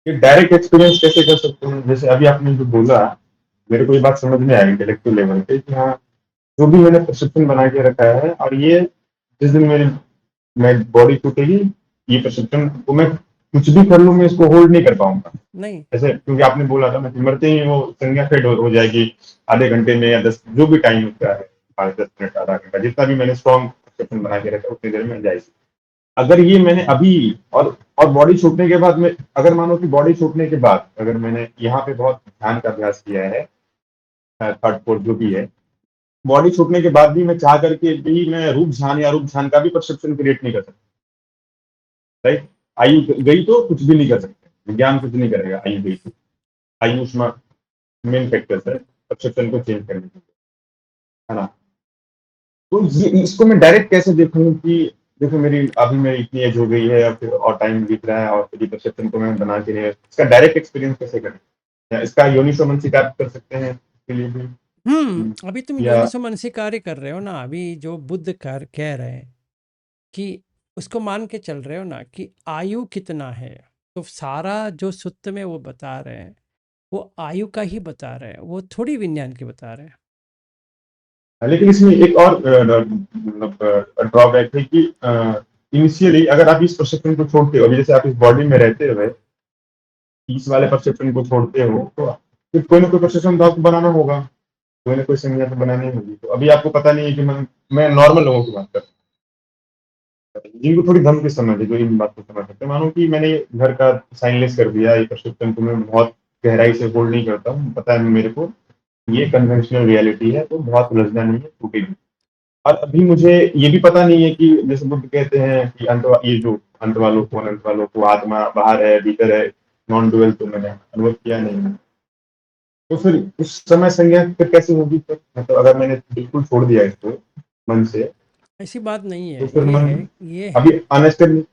ये डायरेक्ट एक्सपीरियंस कैसे कर सकते हैं? जैसे अभी आपने जो बोला, मेरे को ये बात समझ में आई इंटेलेक्चुअल लेवल पे कि हाँ, जो भी मैंने परसेप्शन बना के रखा है, और ये जिस दिन मेरी मैं बॉडी टूटेगी, ये परसेप्शन को मैं कुछ भी कर लूँ, मैं इसको होल्ड नहीं कर पाऊंगा। नहीं ऐसे क्योंकि आपने बोला था मैं मरते ही वो संज्ञा फेड हो जाएगी, आधे घंटे में या 10 जो भी टाइम होता है, 5-10 मिनट, आधा घंटा, जितना भी मैंने स्ट्रॉन्ग परसेप्शन बना के रखा उतनी देर में जाएगी। अगर ये मैंने अभी और बॉडी छूटने के बाद में, अगर मानो कि बॉडी छूटने के बाद अगर मैंने यहाँ पे बहुत ध्यान का अभ्यास किया है, थर्ड फोर्थ जो भी है, बॉडी छूटने के बाद भी मैं चाह करके भी मैं रूप ध्यान या रूप ध्यान का भी परसेप्शन क्रिएट नहीं कर सकता। राइट? आयु गई तो कुछ भी नहीं कर सकते, विज्ञान कुछ नहीं करेगा। आयु गई तो, आयु उसमें मेन फैक्टर है परसेप्शन को चेंज करने के लिए, है ना? तो ये इसको मैं डायरेक्ट कैसे देखूं कि देखो मेरी इतनी एज हो गई है, और फिर और टाइम बीत रहा है, और फिर परसेप्शन को मैं बना के नहीं, इसका डायरेक्ट एक्सपीरियंस कैसे करें? या इसका योनिसो मनसिकार कर सकते हैं इसके लिए भी? अभी तुम या योनिसो मनसिकारी कर रहे हो ना, अभी जो बुद्ध कर कह रहे हैं कि उसको मान के चल रहे हो ना कि आयु कितना है, तो सारा जो सूत्र में वो बता रहे हैं वो आयु का ही बता रहे हैं, वो थोड़ी विज्ञान की बता रहे हैं। लेकिन इसमें एक और मतलब ड्रॉबैक है कि इनिशियली अगर आप इस परसेप्शन को छोड़ते हो, अभी जैसे आप इस बॉडी में रहते हुए इस वाले परसेप्शन को छोड़ते हो, तो फिर कोई ना कोई परसेप्शन तो आपको बनाना होगा, कोई ना कोई संज्ञा तो बनानी होगी। तो अभी आपको पता नहीं है कि मैं नॉर्मल लोगों की बात कर रहा हूँ, जिनको थोड़ी धम की समझ है, जो इन बात को समझ सकते हैं। मानो कि मैंने ये घर का साइनलेस कर दिया, ये परसेप्शन को मैं बहुत गहराई से होल्ड नहीं करता हूँ, पता है मेरे को ये कन्वेंशनल रियलिटी है, तो बहुत उलझना नहीं है, टूटेगी। और अभी मुझे ये भी पता नहीं है कि जैसे बुद्ध कहते हैं कि ये जो अंत वालों को, अनंत वालों को, आत्मा बाहर है भीतर है, नॉन डुअल, तो मैंने अनुभव किया नहीं है। तो फिर उस समय संज्ञा फिर कैसे होगी? फिर मतलब अगर मैंने बिल्कुल छोड़ दिया इसको मन से, ऐसी बात नहीं तो है, फिर मन ये अभी है। अनस्टेबल।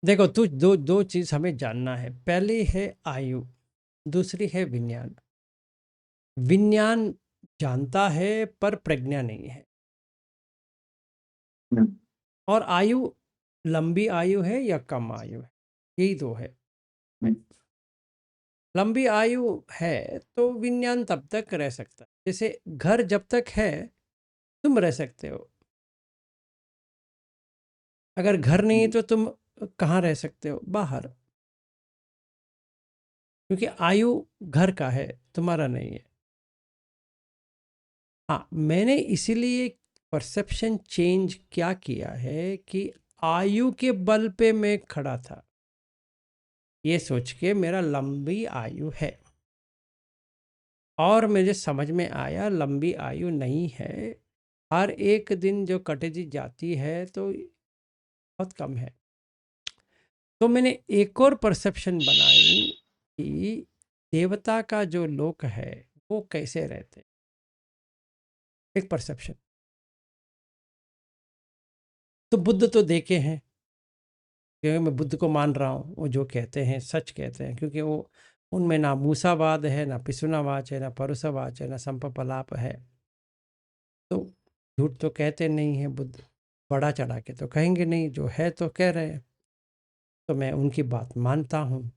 देखो, तू दो दो चीज हमें जानना है, पहली है आयु, दूसरी है विज्ञान। विज्ञान जानता है पर प्रज्ञा नहीं है। और आयु लंबी आयु है या कम आयु है, यही दो है। लंबी आयु है तो विज्ञान तब तक रह सकता है, जैसे घर जब तक है तुम रह सकते हो, अगर घर नहीं है तो तुम कहाँ रह सकते हो? बाहर, क्योंकि आयु घर का है, तुम्हारा नहीं है। हाँ, मैंने इसीलिए परसेप्शन चेंज क्या किया है कि आयु के बल पे मैं खड़ा था, ये सोच के मेरा लंबी आयु है, और मुझे समझ में आया लंबी आयु नहीं है, हर एक दिन जो कटती जाती है तो बहुत कम है। तो मैंने एक और परसेप्शन बनाई कि देवता का जो लोक है वो कैसे रहते, एक परसेप्शन। तो बुद्ध तो देखे हैं, क्योंकि मैं बुद्ध को मान रहा हूँ, वो जो कहते हैं सच कहते हैं, क्योंकि वो उनमें ना मूसावाद है, ना पिसुनावाच है, ना परुषवाच है, ना संपपलाप है। तो झूठ तो कहते नहीं हैं बुद्ध, बड़ा चढ़ा के तो कहेंगे नहीं, जो है तो कह रहे हैं, तो मैं उनकी बात मानता हूँ।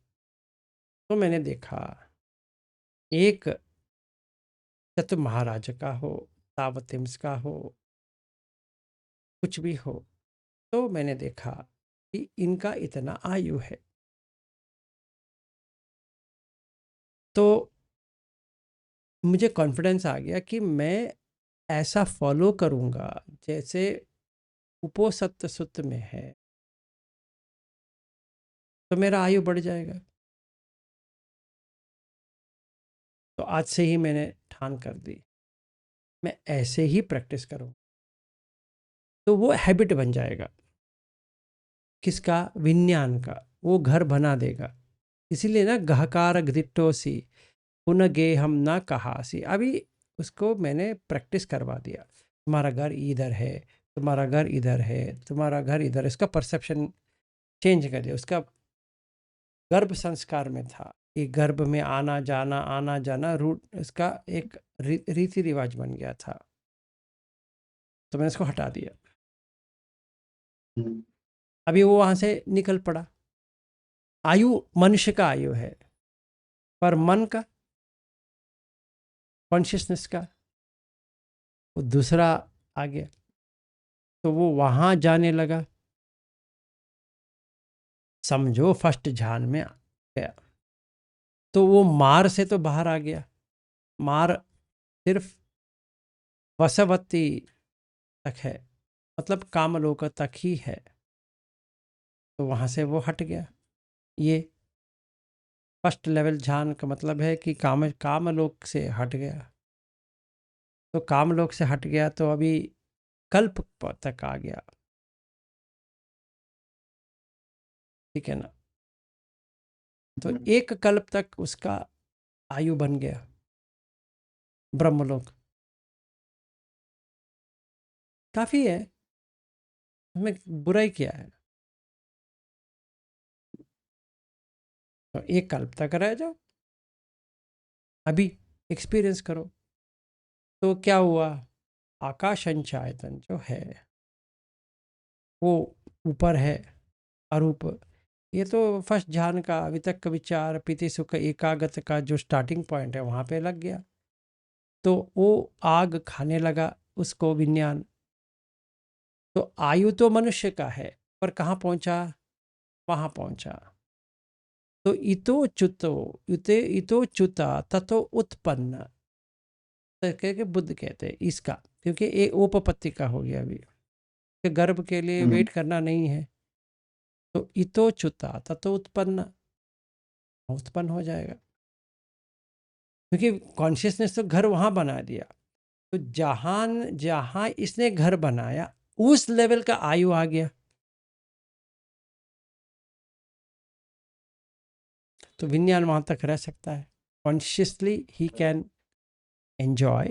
तो मैंने देखा एक चतु महाराज का हो, तावतिम्स का हो, कुछ भी हो, तो मैंने देखा कि इनका इतना आयु है। तो मुझे कॉन्फिडेंस आ गया कि मैं ऐसा फॉलो करूँगा जैसे उपोसत्त सुत्त में है, तो मेरा आयु बढ़ जाएगा। तो आज से ही मैंने ठान कर दी, मैं ऐसे ही प्रैक्टिस करूँ, तो वो हैबिट बन जाएगा। किसका? विज्ञान का, वो घर बना देगा। इसीलिए ना गहकार दिट्टोसी पुनः गे हम ना कहासी, अभी उसको मैंने प्रैक्टिस करवा दिया। तुम्हारा घर इधर है, तुम्हारा घर इधर है, तुम्हारा घर इधर, इसका परसेप्शन चेंज कर दिया। उसका गर्भ संस्कार में था कि गर्भ में आना जाना रूट, इसका एक रीति रिवाज बन गया था, तो मैंने इसको हटा दिया। अभी वो वहां से निकल पड़ा। आयु मनुष्य का आयु है, पर मन का, कॉन्शियसनेस का, वो दूसरा आ गया, तो वो वहां जाने लगा। समझो फर्स्ट ध्यान में आ गया, तो वो मार से तो बाहर आ गया। मार सिर्फ वसवती तक है, मतलब कामलोक तक ही है, तो वहाँ से वो हट गया। ये फर्स्ट लेवल ध्यान का मतलब है कि कामलोक से हट गया। तो कामलोक से हट गया तो अभी कल्प तक आ गया, ठीक है ना। तो एक कल्प तक उसका आयु बन गया ब्रह्मलोक। काफी है, हमें बुराई क्या है। तो एक कल्प तक रह जाओ, अभी एक्सपीरियंस करो। तो क्या हुआ, आकाश अंचायतन जो है वो ऊपर है, अरूप। ये तो फर्स्ट ध्यान का वितक्क विचार पीति सुख एकागत का जो स्टार्टिंग पॉइंट है वहाँ पे लग गया। तो वो आग खाने लगा उसको विज्ञान। तो आयु तो मनुष्य का है, पर कहाँ पहुँचा, वहाँ पहुँचा। तो इतो च्युतो इतो च्युता ततो उत्पन्न, तो कह के बुद्ध कहते हैं इसका, क्योंकि ये उपपत्ति का हो गया अभी, कि गर्भ के लिए वेट करना नहीं है। तो इतो च्युता ततो उत्पन्न हो जाएगा, क्योंकि कॉन्शियसनेस तो घर वहां बना दिया। तो जहां जहां इसने घर बनाया उस लेवल का आयु आ गया। तो विज्ञान वहां तक रह सकता है, कॉन्शियसली ही कैन एंजॉय।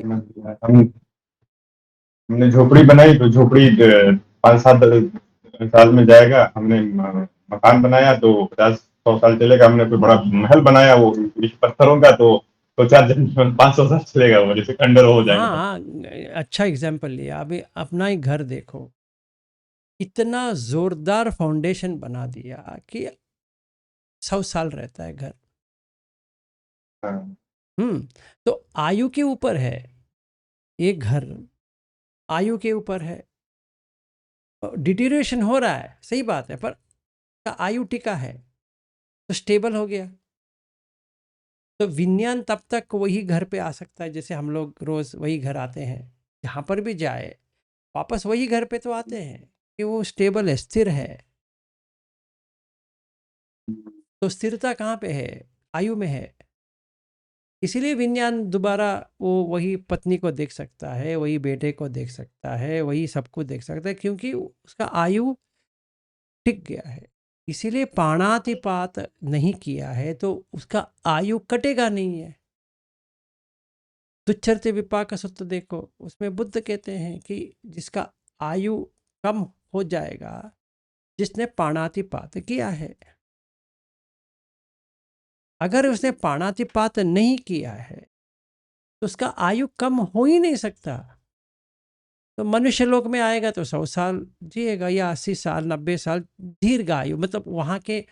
हमने झोपड़ी बनाई तो झोपड़ी 5-7 साल में जाएगा। हमने मकान बनाया तो 50-100 साल चलेगा। हमने कोई बड़ा महल बनाया वो इस पत्थरों का, तो 400-500 साल चलेगा, वो जैसे खंडर हो जाएंगे सब। हाँ, अच्छा एग्जाम्पल लिया। अभी अपना ही घर देखो, इतना जोरदार फाउंडेशन बना दिया कि 100 साल रहता है घर। हाँ, तो आयु के ऊपर है, ये घर आयु के ऊपर है। डिटीरिएशन हो रहा है, सही बात है, पर आयु टिका है तो स्टेबल हो गया। तो विज्ञान तब तक वही घर पे आ सकता है, जैसे हम लोग रोज वही घर आते हैं, जहाँ पर भी जाए वापस वही घर पे तो आते हैं कि वो स्टेबल है, स्थिर है। तो स्थिरता कहाँ पे है, आयु में है। इसीलिए विज्ञान दोबारा वो वही पत्नी को देख सकता है, वही बेटे को देख सकता है, वही सबको देख सकता है, क्योंकि उसका आयु टिक गया है। इसीलिए प्राणातिपात नहीं किया है तो उसका आयु कटेगा नहीं है। दुच्छरते विपाक सूत्र देखो, उसमें बुद्ध कहते हैं कि जिसका आयु कम हो जाएगा, जिसने प्राणातिपात किया है। अगर उसने प्राणातिपात नहीं किया है तो उसका आयु कम हो ही नहीं सकता। तो मनुष्य लोक में आएगा तो 100 साल जिएगा, या 80 साल 90 साल, दीर्घ आयु मतलब वहाँ के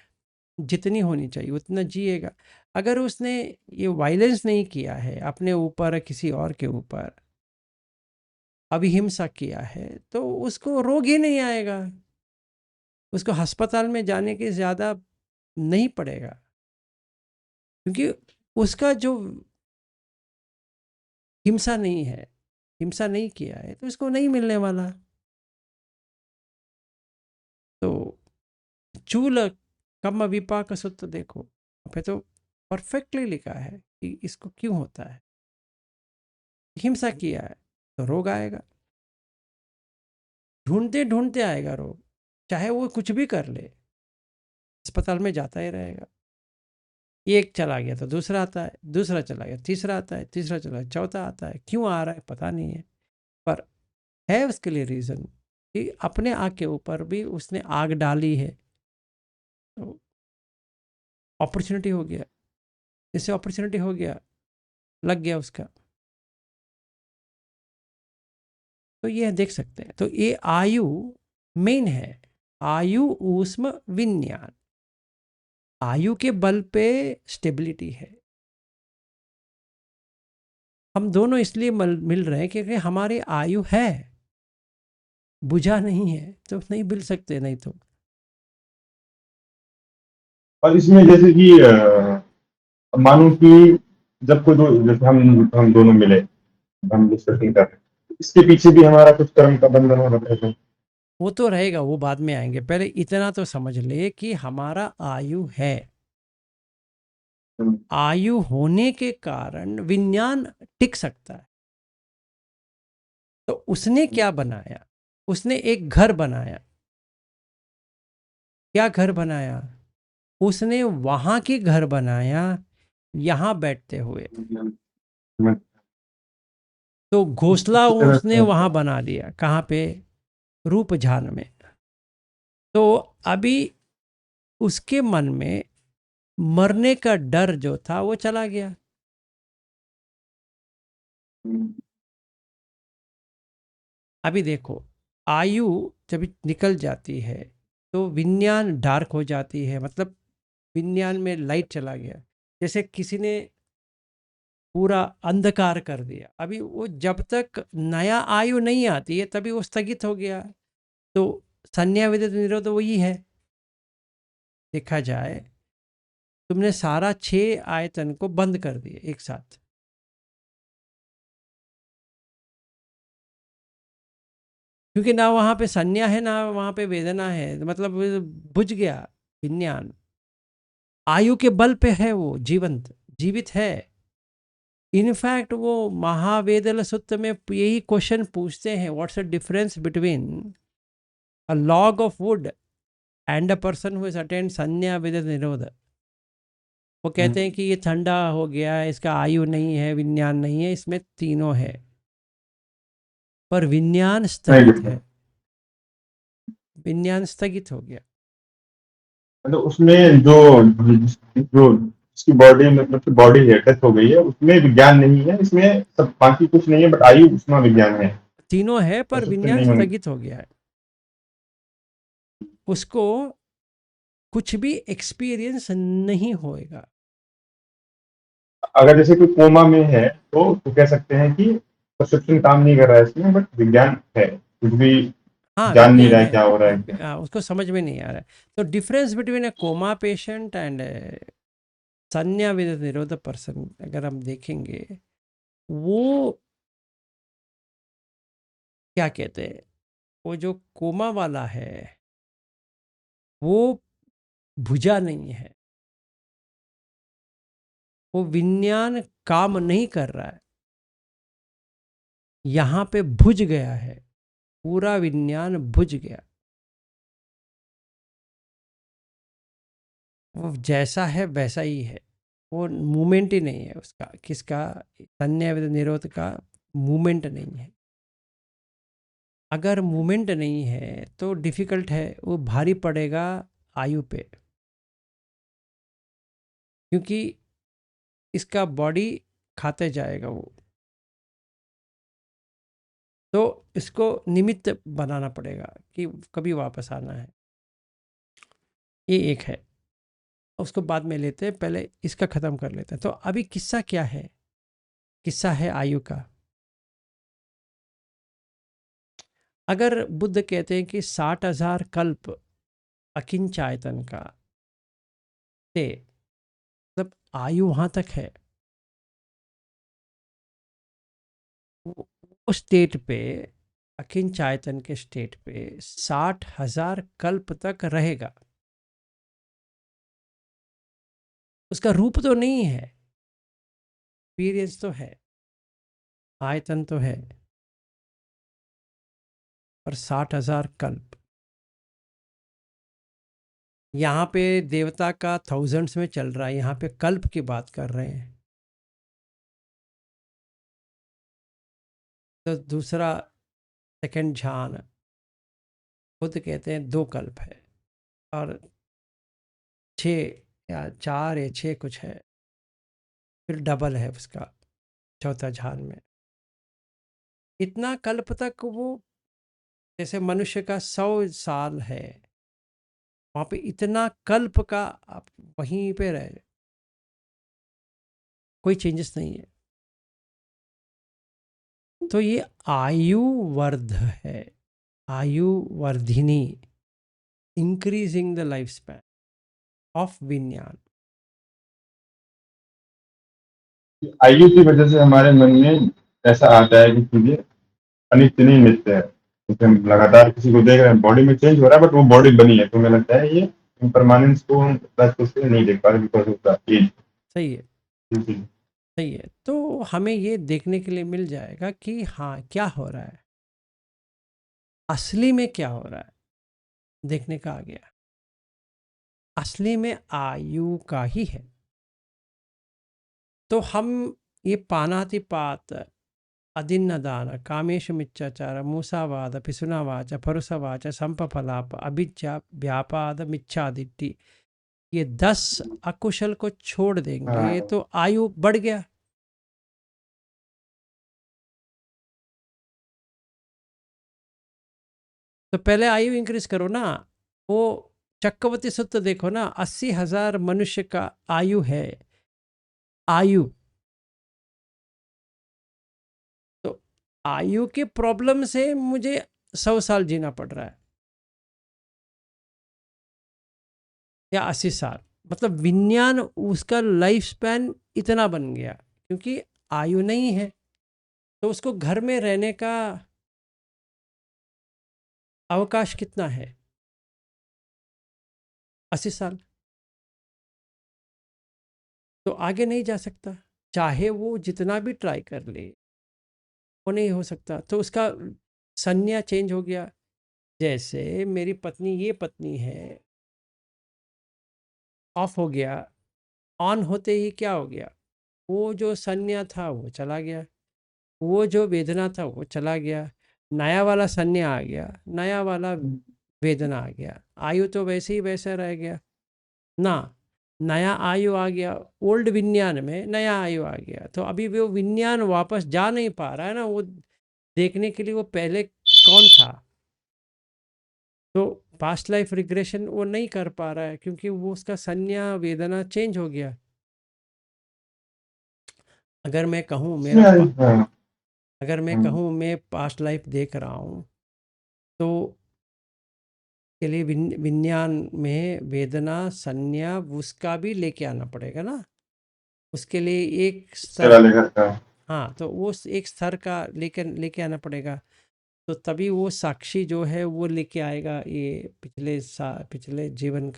जितनी होनी चाहिए उतना जिएगा। अगर उसने ये वायलेंस नहीं किया है अपने ऊपर, किसी और के ऊपर अभिहिंसा किया है, तो उसको रोग ही नहीं आएगा, उसको अस्पताल में जाने की ज़्यादा नहीं पड़ेगा, क्योंकि उसका जो हिंसा नहीं है, हिंसा नहीं किया है, तो इसको नहीं मिलने वाला। तो चूल कम विपाक सूत्र देखो, पे तो परफेक्टली लिखा है कि इसको क्यों होता है। हिंसा किया है तो रोग आएगा, ढूंढते ढूंढते आएगा रोग, चाहे वो कुछ भी कर ले, अस्पताल में जाता ही रहेगा। एक चला गया तो दूसरा आता है, दूसरा चला गया तीसरा आता है, तीसरा चला गया चौथा आता है। क्यों आ रहा है पता नहीं है, पर है उसके लिए रीज़न कि अपने आग के ऊपर भी उसने आग डाली है। तो अपॉर्चुनिटी हो गया, जैसे अपॉर्चुनिटी हो गया, लग गया उसका। तो ये देख सकते हैं। तो ये आयु मेन है, आयु ऊष्म विज्ञान, आयु के बल पे स्टेबिलिटी है। हम दोनों इसलिए मिल रहे हैं क्योंकि हमारी आयु है, बुझा नहीं है तो नहीं मिल सकते, नहीं तो। और इसमें जैसे कि मानो कि जब कोई जैसे हम दोनों मिले, हम डिस्कशन कर रहे हैं, इसके पीछे भी हमारा कुछ कर्म का बंधन हो रहा है। वो तो रहेगा, वो बाद में आएंगे, पहले इतना तो समझ ले कि हमारा आयु है। आयु होने के कारण विज्ञान टिक सकता है। तो उसने क्या बनाया? उसने एक घर बनाया। क्या घर बनाया? उसने वहां के घर बनाया, यहां बैठते हुए। तो घोंसला इसी तरह उसने से वहां बना लिया, कहाँ पे? रूपझान में। तो अभी उसके मन में मरने का डर जो था वो चला गया। अभी देखो, आयु जब निकल जाती है तो विज्ञान डार्क हो जाती है, मतलब विज्ञान में लाइट चला गया। जैसे किसी ने पूरा अंधकार कर दिया, अभी वो जब तक नया आयु नहीं आती है तभी वो स्थगित हो गया। तो संज्ञा विदित निरोध वही है। देखा जाए, तुमने सारा 6 आयतन को बंद कर दिए एक साथ, क्योंकि ना वहां पे संज्ञा है ना वहां पे वेदना है, मतलब वो बुझ गया विज्ञान। आयु के बल पे है वो जीवंत, जीवित है। इनफैक्ट वो महावेदल सूत्र में यही क्वेश्चन पूछते हैं, what's the difference between a log of would and a person who has attend संज्ञा विदित निरोध। वो कहते हैं कि ये ठंडा हो गया है, इसका आयु नहीं है, विज्ञान नहीं है, इसमें तीनों है, पर विज्ञान स्थगित है। विज्ञान स्थगित हो गया। मतलब उसमें जो जो उसकी बॉडी मतलब कि बॉडी है डेथ हो गई है, उसमें विज्ञान नहीं है, इसमें सब बाकी कुछ नहीं है, बट आयु उसमें विज्ञान है। तीनों है पर ऐसा तो विज्ञान नहीं होना। स्थगित हो गया है। उसको कुछ भी एक्सपीरियंस नहीं होएगा। अगर जैसे कोई कोमा में है तो कह सकते हैं कि परसेप्शन काम नहीं कर रहा है इसमें, बट विज्ञान है, कुछ भी हाँ जान नहीं विज्ञान रहा है है। क्या हो रहा है क्या। उसको समझ में नहीं आ रहा है। तो difference between a coma patient and संज्ञा विद निरोध पर्सन अगर हम देखेंगे, वो क्या कहते हैं, वो जो कोमा वाला है वो भुजा नहीं है, वो विज्ञान काम नहीं कर रहा है, यहाँ पे भुज गया है, पूरा विज्ञान भुज गया। वो जैसा है वैसा ही है, वो मूवमेंट ही नहीं है उसका, किसका? संज्ञा विद निरोध का मूवमेंट नहीं है। अगर मूवमेंट नहीं है तो डिफ़िकल्ट है, वो भारी पड़ेगा आयु पे, क्योंकि इसका बॉडी खाते जाएगा वो। तो इसको निमित्त बनाना पड़ेगा कि कभी वापस आना है। ये एक है, उसको बाद में लेते हैं, पहले इसका ख़त्म कर लेते हैं। तो अभी किस्सा क्या है? किस्सा है आयु का। अगर बुद्ध कहते हैं कि 60,000 कल्प अकिंचायतन का थे, मतलब आयु वहाँ तक है, वो स्टेट पे, अकिंचायतन के स्टेट पे 60,000 कल्प तक रहेगा। उसका रूप तो नहीं है, एक्सपीरियंस तो है, आयतन तो है, पर 60,000 कल्प। यहाँ पे देवता का थाउजेंड्स में चल रहा है, यहाँ पे कल्प की बात कर रहे हैं। तो दूसरा सेकंड ध्यान, खुद कहते हैं 2 कल्प है, और 6 या 4 या 6 कुछ है, फिर डबल है उसका चौथा ध्यान में। इतना कल्प तक वो, जैसे मनुष्य का 100 साल है, वहाँ पे इतना कल्प का आप वहीं पे रहे, कोई चेंजेस नहीं है। तो ये आयु वर्ध है, आयु Vardhini, increasing the life span of विज्ञान। आयु की वजह से हमारे मन में ऐसा आता है कि चीजें अनित्य नहीं मिलते हैं। जैसे हम लगातार किसी को देख रहे हैं, बॉडी में चेंज हो रहा है, बट वो बॉडी बनी है, तो मुझे लगता है ये इम्परमानेंस को हम उससे नहीं देख पा रहे बिकॉज ऑफ द एज। सही है, सही है। तो हमें ये देखने के लिए मिल जाएगा कि हाँ, क्या हो रहा है, असली में क्या हो रहा है, देखने का आ गया। असली में आयु का ही है। तो हम ये पानातिपात, अदिन्नदान, कामेशमिच्छाचार, मूसावाद, पिसुनावाच, परुसवाच, संपफलाप, अभिज्ञा, व्यापाद, मिच्छादिट्ठि, ये 10 अकुशल को छोड़ देंगे हाँ, तो आयु बढ़ गया। तो पहले आयु इंक्रीज करो ना। वो चक्रवर्ती सूत्र देखो ना, 80,000 मनुष्य का आयु है। आयु, तो आयु के प्रॉब्लम से मुझे 100 साल जीना पड़ रहा है या 80 साल। मतलब विज्ञान, उसका लाइफ स्पैन इतना बन गया क्योंकि आयु नहीं है। तो उसको घर में रहने का अवकाश कितना है? 80 साल। तो आगे नहीं जा सकता, चाहे वो जितना भी ट्राई कर ले, वो नहीं हो सकता। तो उसका संज्ञा चेंज हो गया। जैसे मेरी पत्नी, ये पत्नी है, ऑफ हो गया, ऑन होते ही क्या हो गया? वो जो संज्ञा था वो चला गया, वो जो वेदना था वो चला गया, नया वाला संज्ञा आ गया, नया वाला वेदना आ गया। आयु तो वैसे ही वैसा रह गया ना, नया आयु आ गया। ओल्ड विज्ञान में नया आयु आ गया। तो अभी वो विज्ञान वापस जा नहीं पा रहा है ना, वो देखने के लिए वो पहले कौन था। तो पास्ट लाइफ रिग्रेशन वो नहीं कर पा रहा है क्योंकि वो उसका संज्ञा वेदना चेंज हो गया। अगर मैं कहूँ मेरा हाँ, अगर मैं हाँ, कहूँ मैं पास्ट लाइफ देख रहा हूँ, तो के लिए विज्ञान में वेदना संज्ञा उसका भी लेके आना पड़ेगा ना। उसके लिए एक इससे स्तर, वाले घर का। हाँ, तो वो एक स्तर का लेके लेके आना पड़ेगा। तो तभी वो साक्षी जो है वो लेके आएगा ये पिछले जीवन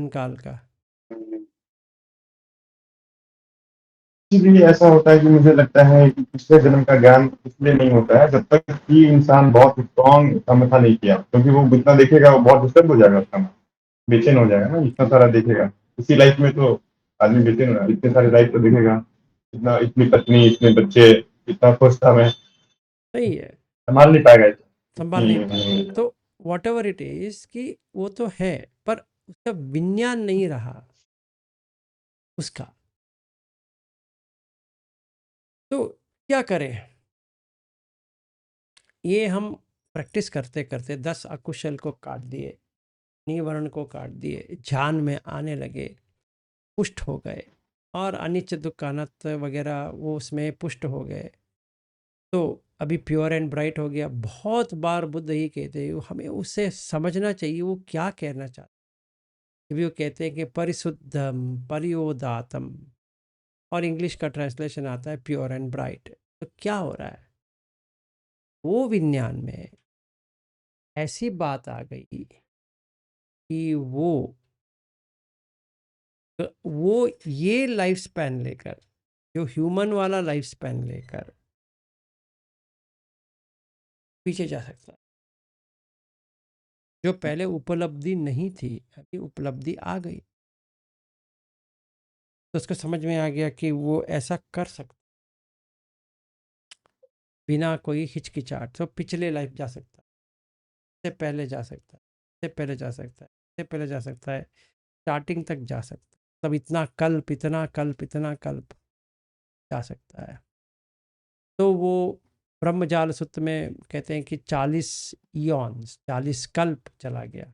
काल का। इसीलिए ऐसा होता है कि मुझे लगता है कि पिछले जन्म का ज्ञान इसलिए नहीं होता है जब तक कि इंसान बहुत स्ट्रॉन्ग समझा नहीं किया, क्योंकि वो जितना देखेगा वो बहुत डिस्टर्ब हो जाएगा, उसका मन बेचैन हो जाएगा ना, इतना सारा देखेगा। इसी लाइफ में तो आदमी बेचैन हो रहा है, इतने सारे लाइफ तो देखेगा, इतना, इतनी पत्नी, इतने बच्चे, इतना खुश था मैं, सही है, संभाल नहीं पाएगा संभाल नहीं इतनी। पाएगा। तो वॉट एवर इट इज कि वो तो है, पर उसका विज्ञान नहीं रहा उसका। तो क्या करें? ये हम प्रैक्टिस करते करते 10 अकुशल को काट दिए, निवर्ण को काट दिए, ध्यान में आने लगे, पुष्ट हो गए, और अनिच्च दुख अनर्थ वगैरह वो उसमें पुष्ट हो गए। तो अभी प्योर एंड ब्राइट हो गया। बहुत बार बुद्ध ही कहते हैं, हमें उससे समझना चाहिए वो क्या कहना चाहते हैं। अभी वो कहते हैं कि परिशुद्धम परियोदातम, और इंग्लिश का ट्रांसलेशन आता है प्योर एंड ब्राइट। तो क्या हो रहा है? वो विज्ञान में ऐसी बात आ गई कि वो ये लाइफ स्पैन लेकर, जो ह्यूमन वाला लाइफ स्पैन लेकर पीछे जा सकता है। जो पहले उपलब्धि नहीं थी, अभी उपलब्धि आ गई। तो उसको समझ में आ गया कि वो ऐसा कर सकता बिना कोई हिचकिचाहट। तो पिछले लाइफ जा सकता है, इससे पहले जा सकता है, इससे पहले जा सकता है, इससे पहले जा सकता है, स्टार्टिंग तक जा सकता है। तब इतना कल्प, इतना कल्प, इतना कल्प जा सकता है। तो वो ब्रह्मजाल सूत्र में कहते हैं कि 40 ईयॉन्स, 40 कल्प चला गया।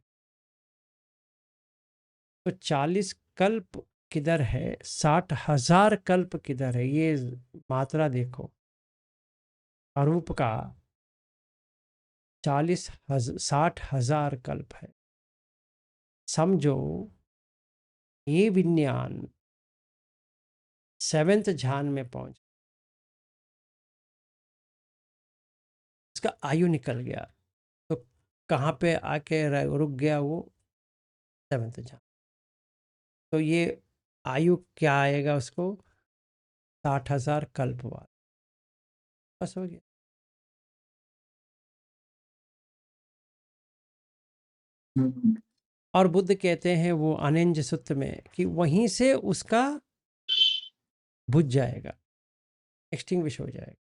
तो 40 कल्प किधर है, 60,000 कल्प किधर है? ये मात्रा देखो अरूप का। 60,000 कल्प है। समझो ये विज्ञान 7th ध्यान में पहुंच, उसका आयु निकल गया, तो कहाँ पे आके रुक गया वो? 7th जहाँ। तो ये आयु क्या आएगा उसको? 60,000 कल्प वाला, बस हो गया। और बुद्ध कहते हैं वो अनेंज सूत्र में कि वहीं से उसका बुझ जाएगा, एक्सटिंग्विश हो जाएगा।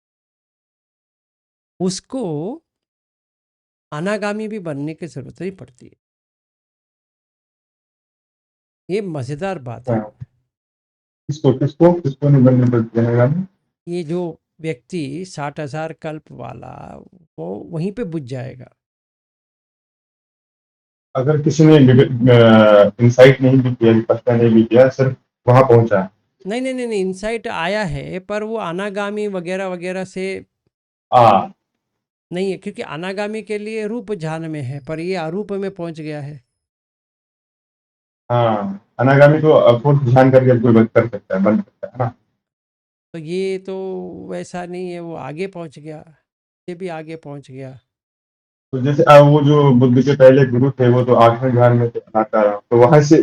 उसको अनागामी भी बनने की जरूरत नहीं पड़ती है। ये मजेदार बात है। किसको किसको किसको नहीं बनने पड़ते हैं? ये जो व्यक्ति 60,000 कल्प वाला, वो वहीं पे बुझ जाएगा। अगर किसी ने इंसाइट नहीं भी किया, विपश्यना नहीं भी किया, सिर्फ वहां पहुंचा। नहीं नहीं नहीं नहीं, इंसाइट आया है, पर वो अनागामी वगैरह वगैरह से आ नहीं है, क्योंकि अनागामी के लिए रूप ध्यान में है, पर ये अरूप में पहुंच गया है। हाँ, अनागामी तो अफोर्स ध्यान करके कोई बंद कर सकता है, बन सकता है ना। तो ये तो वैसा नहीं है, वो आगे पहुंच गया, ये भी आगे पहुंच गया। तो जैसे वो जो बुद्ध के पहले गुरु थे, वो तो 8वें ध्यान में थे, अनाकारा, तो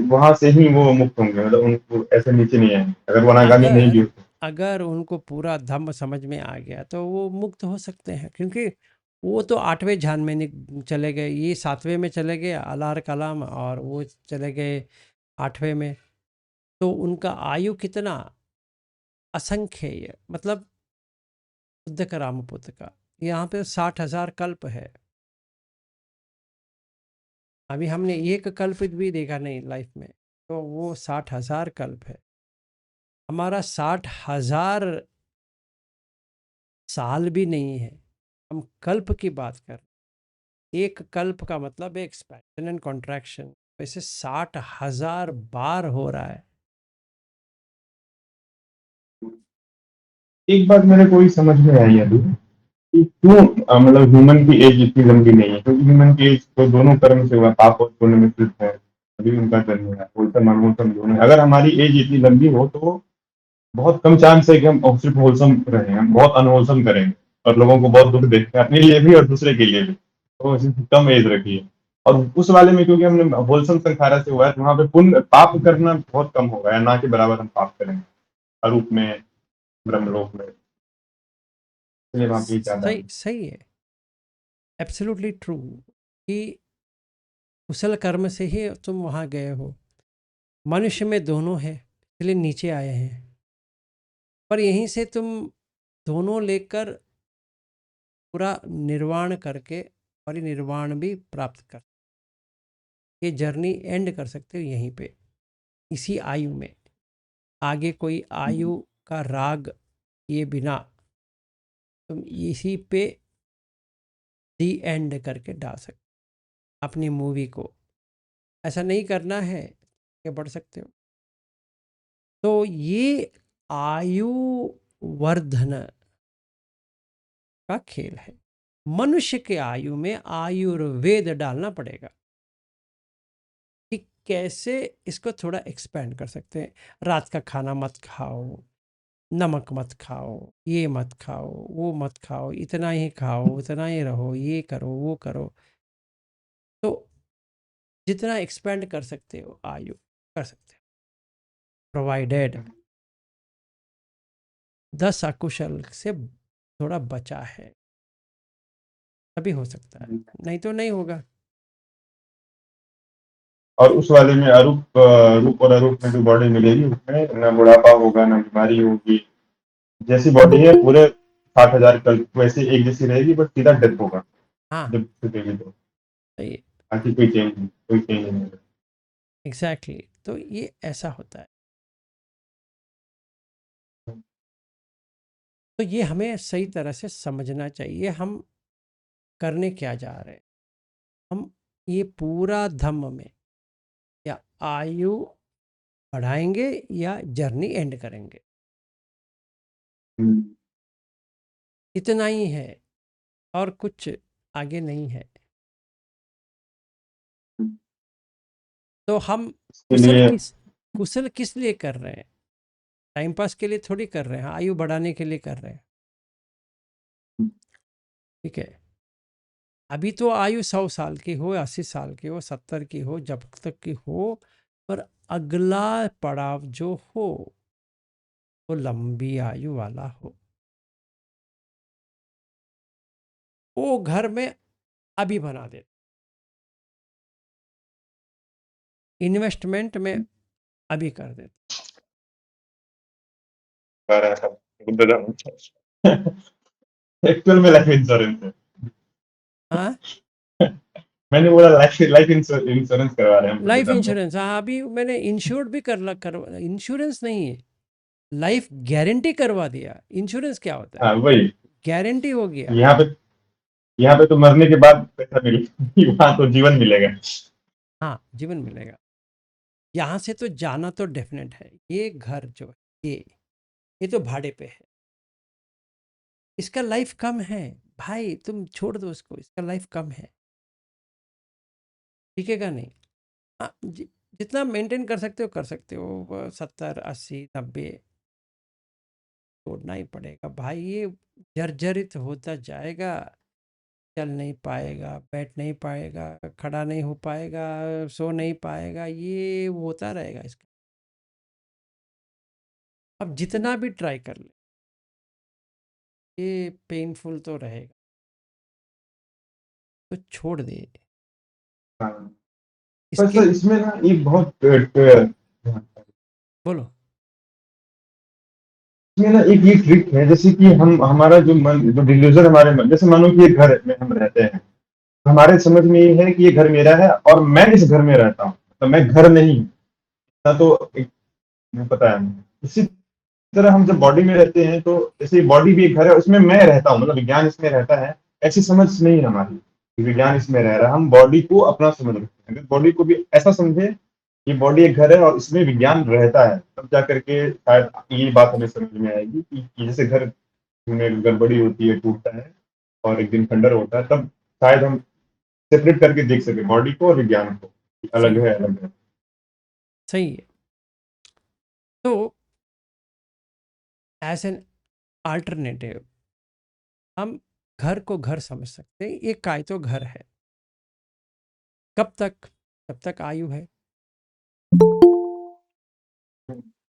वहां से ही वो मुक्त होंगे, मतलब उनको ऐसे नीचे नहीं आएंगे अगर वो अनागामी नहीं भी अगर होते। अगर उनको पूरा धम्म समझ में आ गया तो वो मुक्त हो सकते हैं, क्योंकि वो तो 8वें ध्यान में चले गए, ये 7वें में चले गए अलार कलाम, और वो चले गए 8वें में। तो उनका आयु कितना असंख्य, मतलब बुद्ध का रामपुत्र का यहाँ पे 60,000 कल्प है। अभी हमने एक कल्प भी देखा नहीं लाइफ में, तो वो 60,000 कल्प है। हमारा 60,000 साल भी नहीं है, हम कल्प की बात कर। एक कल्प का मतलब एक्सपेंशन एंड कॉन्ट्रैक्शन, वैसे 60,000 बार हो रहा है। एक बात मेरे को ही समझ में आई अभी, कि क्यों मतलब ह्यूमन की एज इतनी लंबी नहीं है, क्योंकि ह्यूमन की एज तो दोनों कर्म से हुआ, पाप और पुण्य मिश्रित है, अभी उनका जन्म हुआ है, होलसम अनहोलसम दोनों है। अगर हमारी एज इतनी लंबी हो तो बहुत कम चांस है कि हम सिर्फ होलसम रहें, हम बहुत अनहोलसम करेंगे और लोगों को बहुत दुख देते हैं, अपने लिए भी और दूसरे के लिए भी। तो सिर्फ कम एज रखी है। और उस वाले में क्योंकि हमने होलसम संखारा से हुआ है, तो वहां पे पुण्य पाप करना बहुत कम होगा, या ना के बराबर हम पाप करेंगे अरूप में, ब्रह्मलोक में, इसलिए वहां पे ज्यादा सही है। सही है, एब्सोल्युटली ट्रू, कि कुशल कर्म से ही तुम वहाँ गए हो। मनुष्य में दोनों है, इसलिए नीचे आए हैं, पर यहीं से तुम दोनों लेकर पूरा निर्वाण करके परिनिर्वाण भी प्राप्त कर, ये जर्नी एंड कर सकते हो यहीं पे, इसी आयु में। आगे कोई आयु का राग ये बिना तुम इसी पे दी एंड करके डाल सकते अपनी मूवी को। ऐसा नहीं करना है कि बढ़ सकते हो। तो ये आयु वर्धन का खेल है। मनुष्य के आयु में आयुर्वेद डालना पड़ेगा कि कैसे इसको थोड़ा एक्सपेंड कर सकते हैं। रात का खाना मत खाओ, नमक मत खाओ, ये मत खाओ, वो मत खाओ, इतना ही खाओ, इतना ही रहो, ये करो वो करो। तो जितना एक्सपेंड कर सकते हो आयु कर सकते हो, प्रोवाइडेड 10 अकुशल से थोड़ा बचा है, तभी हो सकता है, नहीं तो नहीं होगा। और उस वाले में रूप और अरूप में जो बॉडी मिलेगी, उसमें ना बुढ़ापा होगा ना बीमारी होगी, जैसी बॉडी है पूरे 60,000 कल वैसे एक जैसी रहेगी, बट सीधा डेथ होगा हाँ, जब छूटेगी तो। सही, बाकी कोई चेंज नहीं होगा। एग्जैक्टली, तो ये ऐसा होता है। तो ये हमें सही तरह से समझना चाहिए, हम करने क्या जा रहे हैं। हम ये पूरा धम्म में या आयु बढ़ाएंगे या जर्नी एंड करेंगे, इतना ही है, और कुछ आगे नहीं है। तो हम इसके लिए कुशल किस लिए कर रहे हैं? टाइम पास के लिए थोड़ी कर रहे हैं, आयु बढ़ाने के लिए कर रहे हैं। ठीक है, अभी तो आयु 100 साल की हो, 80 साल की हो, 70 की हो, जब तक की हो, पर अगला पड़ाव जो हो वो लंबी आयु वाला हो। वो घर में अभी बना दे, इन्वेस्टमेंट में अभी कर दे। एक्चुअल में लाइफ इंश्योरेंस है। हाँ, मैंने बोला लाइफ लाइफ इंश्योरेंस करवा रहे हैं हम लाइफ लोग हम लोग। इंश्योरेंस, हाँ अभी मैंने इंश्योर्ड भी कर इंश्योरेंस नहीं है, लाइफ गारंटी करवा दिया। इंश्योरेंस क्या होता है? हाँ वही। गारंटी हो गया। यहाँ पे यहाँ पे तो मरने के बाद पैसा मिलेगा, वहां तो जीवन मिलेगा। हाँ, जीवन मिलेगा। यहाँ से तो जाना तो डेफिनेट है। ये घर जो है, ये तो भाड़े पे है, इसका लाइफ कम है। भाई तुम छोड़ दो उसको, इसका लाइफ कम है, टिकेगा नहीं। हाँ, जितना मेंटेन कर सकते हो 70 80 90 छोड़ना ही पड़ेगा भाई। ये जर्जरित होता जाएगा, चल नहीं पाएगा, बैठ नहीं पाएगा, खड़ा नहीं हो पाएगा, सो नहीं पाएगा, ये होता रहेगा इसका। अब जितना भी ट्राई कर ले, ये पेनफुल तो रहेगा, तो छोड़ दे। हाँ। पर इसके सर इसमें ना एक बहुत बोलो। इसमें ना एक ये ट्रिक है, जैसे कि हम हमारा जो मन जो डिल्यूजन हमारे मन, जैसे मानो कि एक घर में हम रहते हैं, हमारे समझ में ये है कि ये घर मेरा है और मैं इस घर में रहता हूँ, तो मैं घर नहीं हूँ। ना तो एक मुझे पता है। इसी तरह हम जब बॉडी में रहते हैं तो जैसे बॉडी भी एक घर है, उसमें मैं रहता हूँ, मतलब विज्ञान इसमें रहता है। ऐसी समझ नहीं है हमारी कि विज्ञान इसमें रह रहा है। हम बॉडी को अपना समझ रखते हैं, बॉडी को भी ऐसा समझे कि बॉडी एक घर है और इसमें विज्ञान रहता है, तब जा करके शायद ये बात हमें समझ में आएगी कि जैसे घर में गड़बड़ी होती है, टूटता है और एक दिन खंडर होता है, तब शायद हम सेपरेट करके देख सके बॉडी को और विज्ञान को, कि अलग सही है अलग है। सही है। तो एज एन अल्टरनेटिव हम घर को घर समझ सकते हैं। ये काय तो घर है। कब तक? जब तक आयु है।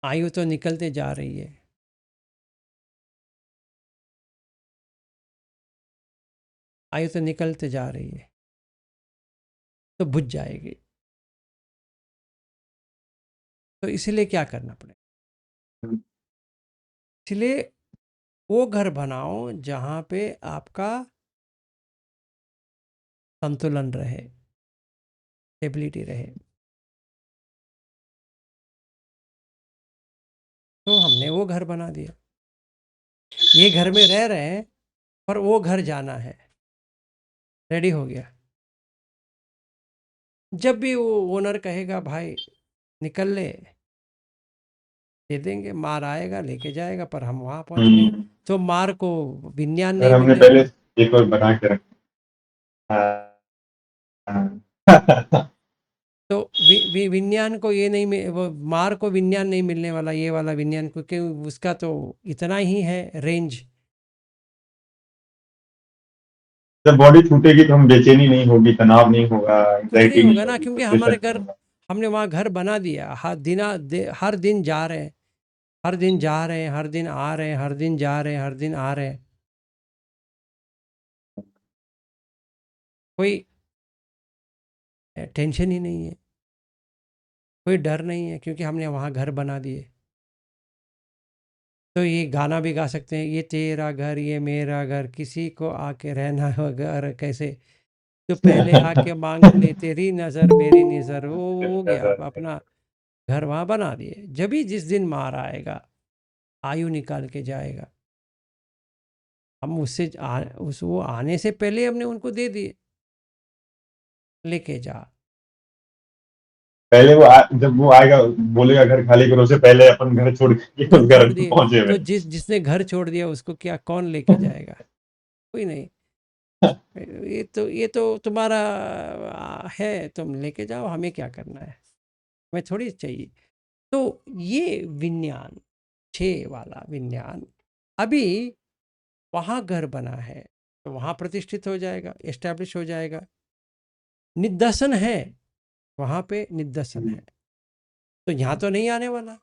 आयु तो निकलते जा रही है, आयु तो निकलते जा रही है, तो बुझ जाएगी। तो इसीलिए क्या करना पड़ेगा? इसलिए वो घर बनाओ जहाँ पे आपका संतुलन रहे, स्टेबिलिटी रहे। तो हमने वो घर बना दिया। ये घर में रह रहे हैं, पर वो घर जाना है, रेडी हो गया। जब भी वो ओनर कहेगा भाई निकल ले, दे देंगे। मार आएगा लेके जाएगा, पर हम वहां पहुंच गए। तो मार को विज्ञान अगर नहीं हमने मिलने पहले वाला। एक और बना के रखा। हाँ। तो विज्ञान को ये नहीं वो मार को विज्ञान नहीं मिलने वाला, ये वाला विज्ञान, क्योंकि उसका तो इतना ही है रेंज। जब बॉडी छूटेगी तो हम बेचैनी नहीं होगी, तनाव नहीं होगा, कुछ नहीं एंजाइटी नहीं होगा ना, होगी, क्योंकि फ्रस्ट्रेशन हमारे नहीं घर, होगा। हमने वहाँ घर बना दिया। हर दिन जा रहे हैं, हर दिन जा रहे हैं, हर दिन आ रहे हैं, हर दिन जा रहे हैं, हर दिन आ रहे हैं। कोई टेंशन ही नहीं है, कोई डर नहीं है, क्योंकि हमने वहाँ घर बना दिए। तो ये गाना भी गा सकते हैं, ये तेरा घर ये मेरा घर, किसी को आके रहना हो घर कैसे, तो पहले आके मांग ले तेरी नज़र मेरी नज़र। वो हो गया, अपना घर वहाँ बना दिए। जब ही जिस दिन मार आएगा, आयु निकाल के जाएगा, हम वो आने से पहले हमने उनको दे दिए, लेके जा। पहले जब वो आएगा, बोलेगा घर खाली करो, से पहले अपन घर छोड़ के घर उस घर छोड़ में दिए, पहुंचे हुए। तो जिसने घर छोड़ दिया उसको क्या कौन लेके जाएगा? कोई नहीं। ये तो तुम्हारा है, तुम लेके जाओ, हमें क्या करना है, हमें थोड़ी चाहिए। तो ये विज्ञान, 6 वाला विज्ञान, अभी वहाँ घर बना है, तो वहाँ प्रतिष्ठित हो जाएगा, एस्टैब्लिश हो जाएगा। निदर्शन है, वहाँ पे निदर्शन है, तो यहाँ तो नहीं आने वाला।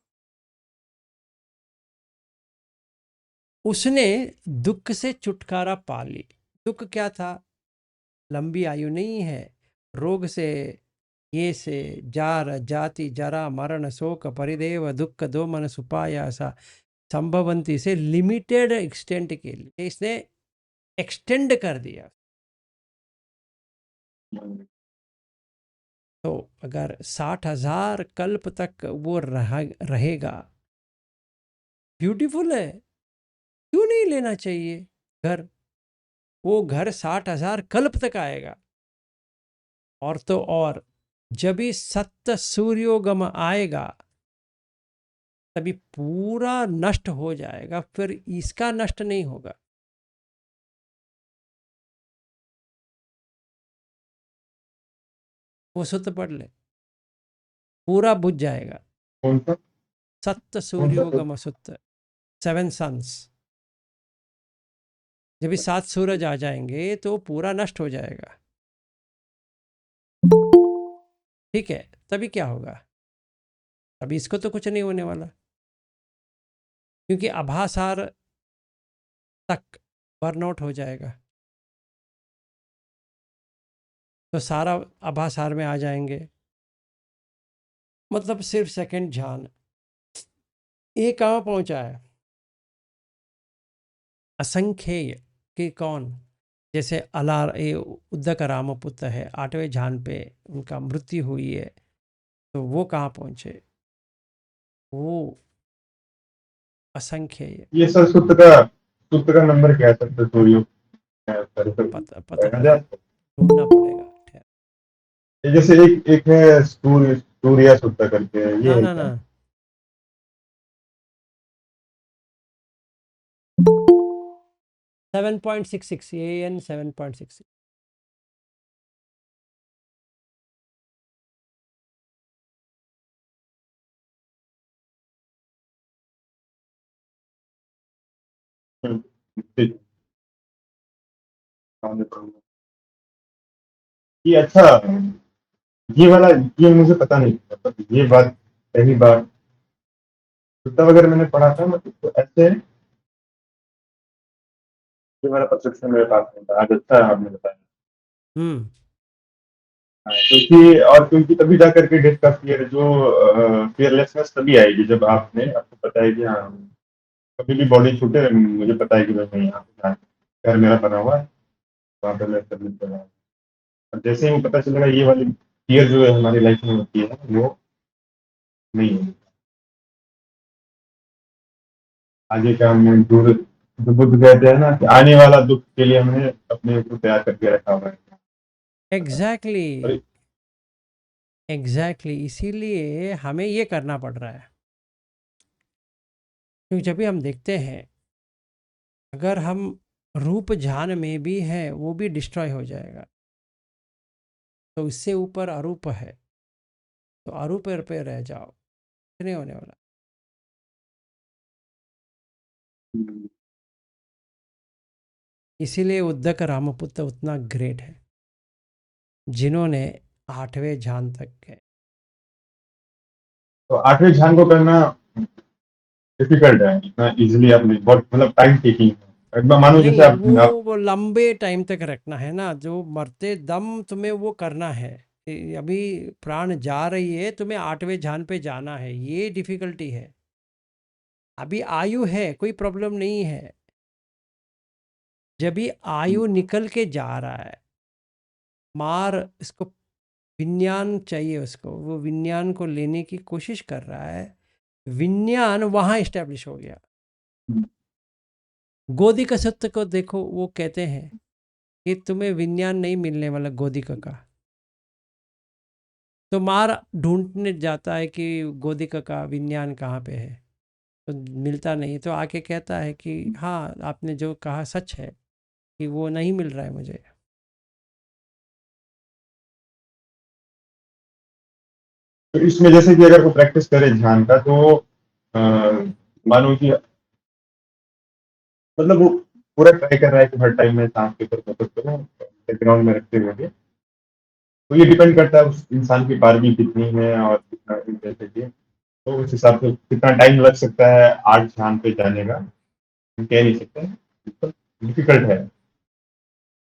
उसने दुख से छुटकारा पा ली। दुख क्या था? लंबी आयु नहीं है, रोग से, ये से, जार जाति जरा मरण शोक परिदेव दुख दो मन सुपायासा संभवंती से लिमिटेड एक्सटेंट के लिए इसने एक्सटेंड कर दिया। तो अगर 60,000 कल्प तक वो रहेगा, ब्यूटीफुल है, क्यों नहीं लेना चाहिए घर? वो घर 60,000 कल्प तक आएगा। और तो और जब ही सत्य सूर्योगम आएगा तभी पूरा नष्ट हो जाएगा, फिर इसका नष्ट नहीं होगा। वो सूत्र पढ़ ले, पूरा बुझ जाएगा। कौन सा सत्य कौन सा सूर्योगम सूत्र, 7 सन्स। जब भी 7 सूरज आ जाएंगे तो पूरा नष्ट हो जाएगा। ठीक है, तभी क्या होगा? अभी इसको तो कुछ नहीं होने वाला, क्योंकि आभासार तक बर्नआउट हो जाएगा, तो सारा आभासार में आ जाएंगे। मतलब सिर्फ सेकंड ध्यान, ये कहाँ पहुंचा है? असंख्येय के कौन? जैसे अलार ये उद्दक रामपुत्र है, 8वें ध्यान पे उनका मृत्यु हुई है, तो वो कहाँ पहुंचे? वो असंख्येय। ये सर सूत्र का नंबर क्या है सर? तो सूर्य पता याद है नहीं, आपको? ढूंढना पड़ेगा। ठहर। ये जैसे एक है सूर्य सूत्र करके, ये ना है ना क्या? ना, 7.66, AN 7.66। ठीक। ये अच्छा, ये वाला, ये मुझे पता नहीं था, मतलब ये बात पहली बार सूत्र वगैरह मैंने पढ़ा था, मतलब तो ऐसे ये वाला परसेप्शन मेरे पास नहीं था। आज अच्छा है आपने बताया। हम्म। हाँ, क्योंकि और क्योंकि तभी जा करके डेट का फियर जो फियरलेसनेस तभी आएगी जब आपको पता है कि हाँ, कभी भी बॉडी छूटे, मुझे पता है कि भाई मैं यहाँ पे घर मेरा बना हुआ है, वहाँ पे मैं सबमिट कर रहा हूँ। और जैसे ही वो पता चलेगा ये वाली फियर जो है हमारी लाइफ में होती है, वो नहीं है। आगे का हमने दूर, जो बुद्ध कहते हैं ना कि आने वाला दुख के लिए हमने अपने को तैयार करके रखा हुआ है। एग्जैक्टली, और एग्जैक्टली, इसीलिए हमें ये करना पड़ रहा है। क्योंकि जब भी हम देखते हैं, अगर हम रूप ध्यान में भी हैं, वो भी डिस्ट्रॉय हो जाएगा। तो इससे ऊपर अरूप है, तो अरूप पे रह जाओ, कुछ नहीं होने वाला। इसीलिए उद्दक रामपुत्र उतना ग्रेट है, जिन्होंने 8वें ध्यान तक गए। तो 8वें ध्यान को करना डिफिकल्ट है, इतना इजीली आप नहीं, बहुत मतलब टाइम टेकिंग है। एक बार मानो जैसे नहीं, आप वो लंबे टाइम तक रखना है ना, जो मरते दम तुम्हें वो करना है। अभी प्राण जा रही है, तुम्हें 8वें ध्यान पे जाना है, ये डिफिकल्टी है। अभी आयु है, कोई प्रॉब्लम नहीं है। जब भी आयु निकल के जा रहा है, मार इसको विज्ञान चाहिए, उसको वो विज्ञान को लेने की कोशिश कर रहा है। विज्ञान वहाँ इस्टेब्लिश हो गया। गोदिका सत्य को देखो, वो कहते हैं कि तुम्हें विज्ञान नहीं मिलने वाला गोदिका का। तो मार ढूंढने जाता है कि गोदिका का विज्ञान कहाँ पे है, तो मिलता नहीं, तो आके कहता है कि हाँ, आपने जो कहा सच है कि वो नहीं मिल रहा है मुझे। तो इसमें जैसे कि अगर वो प्रैक्टिस करे ध्यान का, तो मानो कि मतलब पूरा ट्राई कर रहा है कि हर टाइम में सांस के ऊपर फोकस करूं बैकग्राउंड में रखते हुए भी। तो ये डिपेंड करता है उस इंसान की पारगी कितनी है और कितना इंटेंसिटी है, तो उस हिसाब से कितना टाइम लग सकता है आर्ट ध्यान पे जाने का हम कह नहीं सकते, डिफिकल्ट है।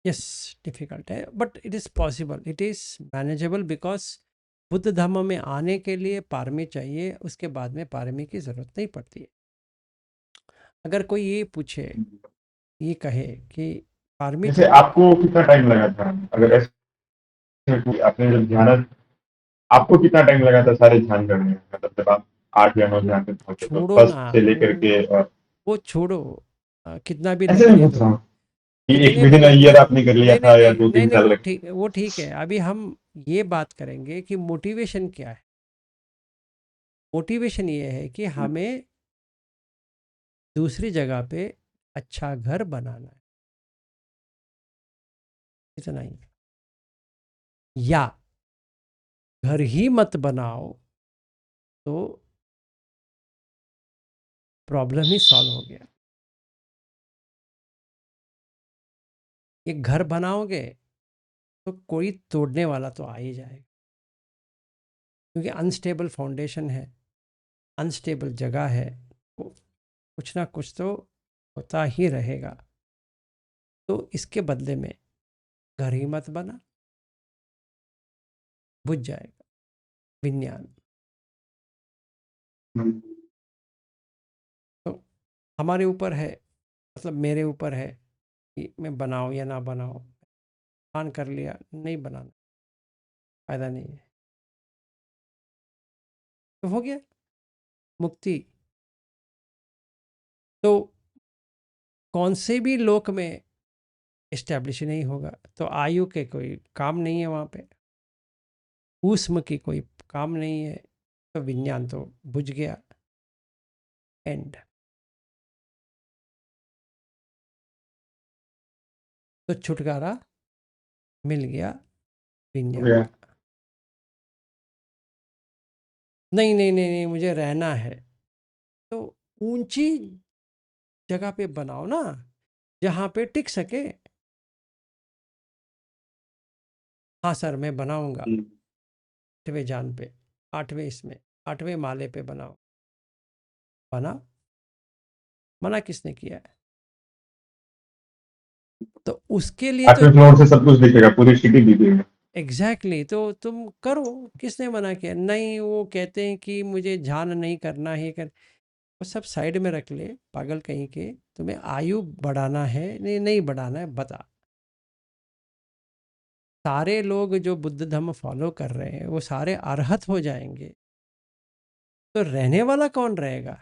यस, डिफिकल्ट है but it is possible, it is manageable, because Buddha धर्म में आने के लिए पारमी चाहिए, उसके बाद में पारमी की ज़रूरत नहीं पड़ती है। अगर कोई ये पूछे, ये कहे कि पारमी जैसे चाहिए, आपको कितना टाइम लगा था, अगर ऐसे आपने जब ध्यान, आपको कितना टाइम लगा था सारे ध्यान करने में, मतलब जब आप 8 या 9 ध्यान पे पहुंचे तो छोड़ो फर्स्ट ना, से लेकर के और वो छोड़ो, कितना भी ऐसे मैं लगने पूछ दो, रहा हूँ कि एक कितने भी विदिन लगने ईयर दो। आपने कर लिया नहीं नहीं था या नहीं दो नहीं तीन नहीं, साल लग। वो ठीक है। अभी हम ये बात करेंगे कि मोटिवेशन क्या है। मोटिवेशन ये है कि हमें दूसरी जगह पे अच्छा घर बनाना है, इतना ही। या घर ही मत बनाओ तो प्रॉब्लम ही सॉल्व हो गया। एक घर बनाओगे तो कोई तोड़ने वाला तो आ ही जाएगा, क्योंकि अनस्टेबल फाउंडेशन है, अनस्टेबल जगह है, तो कुछ ना कुछ तो होता ही रहेगा। तो इसके बदले में घर ही मत बना, बुझ जाएगा विज्ञान। तो हमारे ऊपर है, मतलब मेरे ऊपर है कि मैं बनाऊं या ना बनाऊं। प्लान कर लिया, नहीं बनाना, फायदा नहीं है, तो हो गया मुक्ति। तो कौन से भी लोक में इस्टेब्लिश नहीं होगा, तो आयु के कोई काम नहीं है वहाँ पे, ऊष्म की कोई काम नहीं है, तो विज्ञान तो बुझ गया, एंड। तो छुटकारा मिल गया हो विज्ञान गया। का। नहीं नहीं नहीं नहीं, मुझे रहना है, तो ऊंची जगह पे बनाओ ना, जहाँ पे टिक सके। हाँ सर, मैं बनाऊंगा 8वें जान पे, 8वें इसमें, 8वें माले पे बनाओ। बना, मना किसने किया है? तो उसके लिए तो आठवें फ्लोर से सब कुछ दिखेगा, पूरी सिटी दिखेगी। एग्जैक्टली तो तुम करो, किसने मना किया? नहीं, वो कहते हैं कि मुझे ध्यान नहीं करना है, कर वो सब साइड में रख ले, पागल कहीं के। तुम्हें आयु बढ़ाना है, नहीं नहीं बढ़ाना है, बता। सारे लोग जो बुद्ध धर्म फॉलो कर रहे हैं वो सारे अरहत हो जाएंगे, तो रहने वाला कौन रहेगा?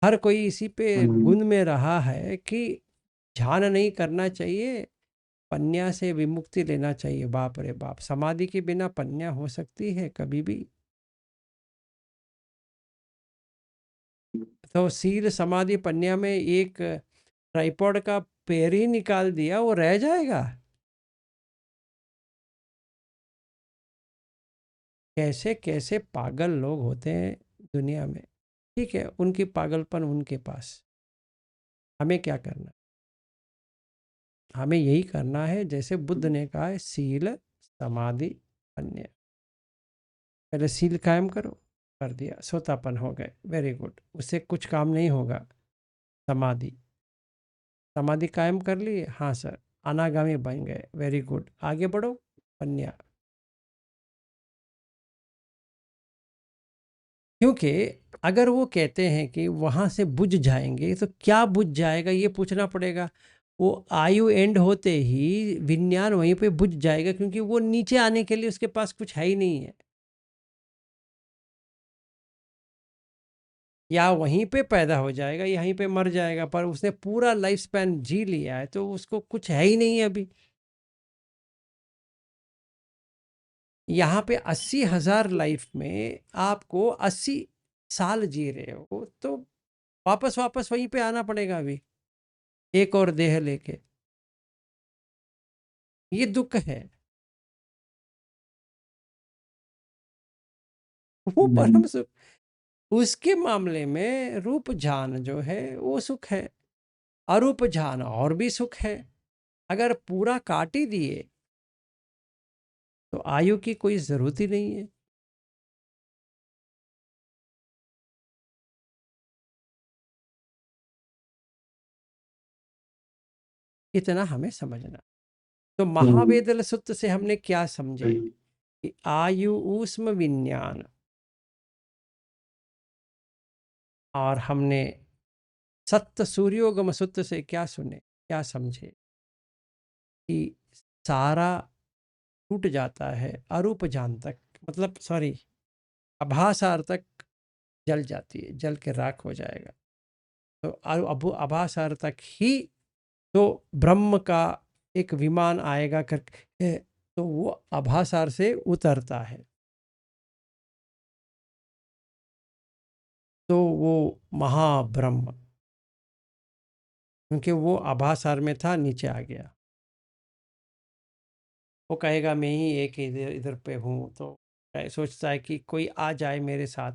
हर कोई इसी पे हम्म। गुण में रहा है कि ध्यान नहीं करना चाहिए, पन्या से विमुक्ति लेना चाहिए। बाप रे बाप, समाधि के बिना पन्या हो सकती है कभी भी? तो सील समाधि पन्या में एक ट्राइपॉड का पैर ही निकाल दिया, वो रह जाएगा? कैसे कैसे पागल लोग होते हैं दुनिया में। ठीक है, उनकी पागलपन उनके पास, हमें क्या करना? हमें यही करना है जैसे बुद्ध ने कहा है, सील समाधि पन्या। पहले सील कायम करो, कर दिया, सोतापन हो गए, वेरी गुड, उससे कुछ काम नहीं होगा। समाधि, समाधि कायम कर ली, हाँ सर, अनागामी बन गए, वेरी गुड, आगे बढ़ो, पन्या। क्योंकि अगर वो कहते हैं कि वहाँ से बुझ जाएंगे, तो क्या बुझ जाएगा ये पूछना पड़ेगा। वो आयु एंड होते ही विज्ञान वहीं पे बुझ जाएगा, क्योंकि वो नीचे आने के लिए उसके पास कुछ है ही नहीं है। या वहीं पे पैदा हो जाएगा, यहीं पे मर जाएगा, पर उसने पूरा लाइफ स्पैन जी लिया है, तो उसको कुछ है ही नहीं है अभी। यहाँ पे 80,000 लाइफ में आपको 80 साल जी रहे हो, तो वापस वापस वहीं पे आना पड़ेगा अभी, एक और देह लेके। ये दुख है, वो परम सुख। उसके मामले में रूप जान जो है वो सुख है। अरूप जान और भी सुख है। अगर पूरा काट ही दिए तो आयु की कोई जरूरत ही नहीं है। इतना हमें समझना। तो महावेदल सूत्र से हमने क्या समझे कि आयु ऊष्म विज्ञान, और हमने सत्य सूर्योगम सूत्र से क्या सुने, क्या समझे कि सारा टूट जाता है, अरूप जान तक, मतलब सॉरी, आभासार तक जल जाती है, जल के राख हो जाएगा। तो अब आभासार तक ही तो ब्रह्म का एक विमान आएगा करके, तो वो आभासार से उतरता है, तो वो महाब्रह्म, क्योंकि वो आभासार में था, नीचे आ गया। वो कहेगा मैं ही एक इधर इधर पे हूँ, तो सोचता है कि कोई आ जाए मेरे साथ।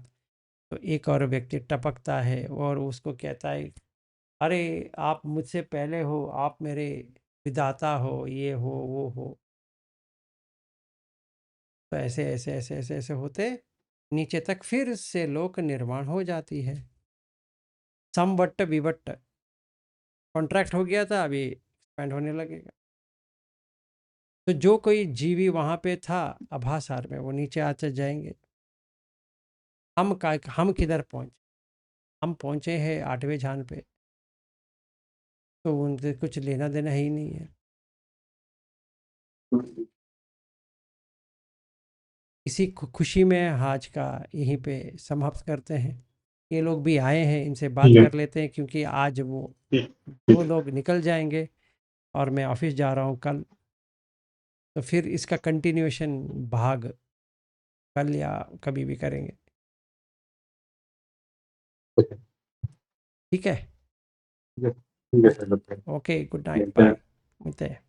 तो एक और व्यक्ति टपकता है और उसको कहता है, अरे आप मुझसे पहले हो, आप मेरे विधाता हो, ये हो वो हो। तो ऐसे ऐसे ऐसे ऐसे ऐसे होते नीचे तक फिर से लोक निर्माण हो जाती है। समवट्ट विवट्ट कॉन्ट्रैक्ट हो गया था, अभी एक्सपेंड होने लगेगा। तो जो कोई जीवी वहां पे था आभासार में, वो नीचे आते जाएंगे। हम किधर पहुंचे? हम पहुंचे हैं 8वें झान पे, तो उनसे कुछ लेना देना ही नहीं है। इसी खुशी में आज का यहीं पे समाप्त करते हैं। ये लोग भी आए हैं, इनसे बात ठीक है। कर लेते हैं, क्योंकि आज वो ठीक। दो लोग निकल जाएंगे और मैं ऑफिस जा रहा हूँ कल। तो फिर इसका कंटिन्यूएशन भाग कल या कभी भी करेंगे। ठीक है। ठीक है सर, बताइए। ओके, गुड नाइट, मिलते बाय। हैं। मिलते हैं।